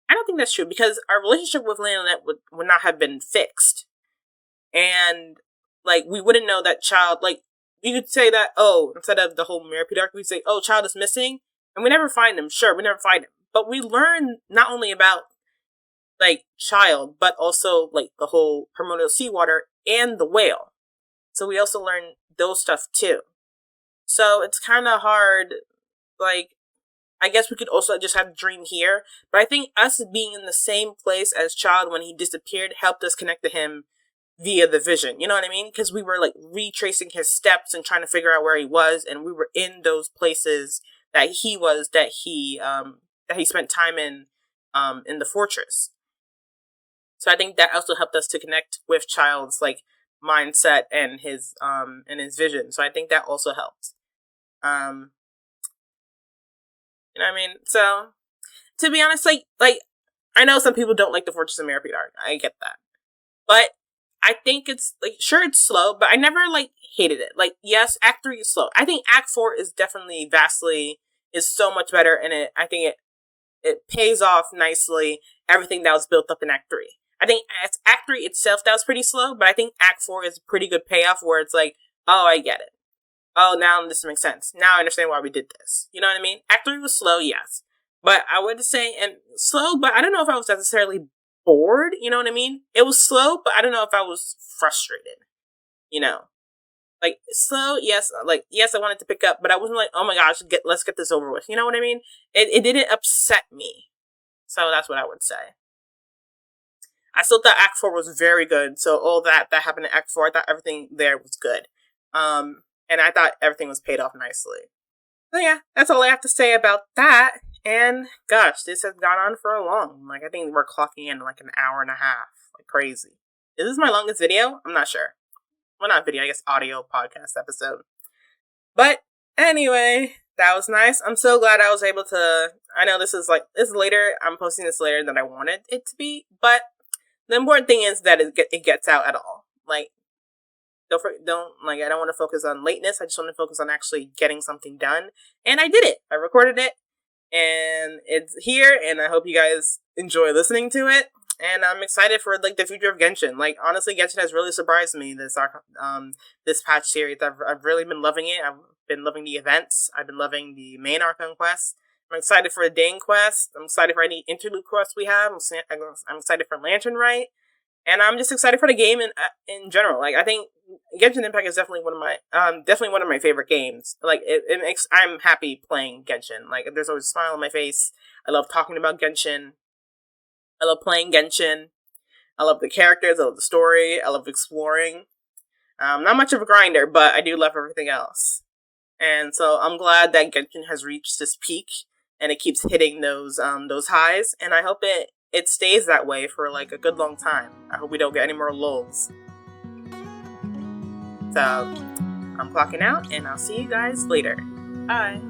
I don't think that's true, because our relationship with Lyney and Lynette would not have been fixed. And, like, we wouldn't know that Child, like, you could say that, oh, instead of the whole Meripede arc, we'd say, oh, Child is missing, and we never find him. Sure, we never find him. But we learn not only about, like, Child, but also, like, the whole primordial seawater and the whale. So we also learn those stuff, too. So it's kind of hard, like, I guess we could also just have Dream here, but I think us being in the same place as Child when he disappeared helped us connect to him via the vision. You know what I mean? Because we were, like, retracing his steps and trying to figure out where he was, and we were in those places that he was, that he spent time in the fortress. So I think that also helped us to connect with Child's, like, mindset and his vision. So I think that also helped. You know what I mean? So, to be honest, like, I know some people don't like the Fortress of Meripede arc. I get that. But I think it's, like, sure, it's slow, but I never, like, hated it. Like, yes, Act 3 is slow. I think Act 4 is definitely is so much better, and I think it pays off nicely everything that was built up in Act 3. I think Act 3 itself, that was pretty slow, but I think Act 4 is a pretty good payoff where it's like, oh, I get it. Oh, now this makes sense. Now I understand why we did this. You know what I mean? Act 3 was slow, yes. But I would say, and slow, but I don't know if I was necessarily bored, you know what I mean? It was slow, but I don't know if I was frustrated. You know? Like, slow, yes, I wanted to pick up, but I wasn't like, oh my gosh, let's get this over with. You know what I mean? It didn't upset me. So that's what I would say. I still thought Act 4 was very good, so all that happened in Act 4, I thought everything there was good. And I thought everything was paid off nicely. So yeah, that's all I have to say about that. And gosh, this has gone on for a long. Like, I think we're clocking in like an hour and a half. Like, crazy. Is this my longest video? I'm not sure. Well, not video, I guess audio podcast episode. But anyway, that was nice. I'm so glad I was able to, I know this is later. I'm posting this later than I wanted it to be. But the important thing is that it gets out at all. Like, I don't want to focus on lateness. I just want to focus on actually getting something done. And I did it. I recorded it. And it's here. And I hope you guys enjoy listening to it. And I'm excited for, like, the future of Genshin. Like, honestly, Genshin has really surprised me this patch series. I've really been loving it. I've been loving the events. I've been loving the main Archon Quests. I'm excited for the Dane quest. I'm excited for any interlude quests we have. I'm excited for Lantern Rite. And I'm just excited for the game in general. Like, I think Genshin Impact is definitely one of my favorite games. Like, I'm happy playing Genshin. Like, there's always a smile on my face. I love talking about Genshin. I love playing Genshin. I love the characters. I love the story. I love exploring. Not much of a grinder, but I do love everything else. And so I'm glad that Genshin has reached this peak and it keeps hitting those highs. And I hope it stays that way for, like, a good long time. I hope we don't get any more lulls. So, I'm clocking out, and I'll see you guys later. Bye!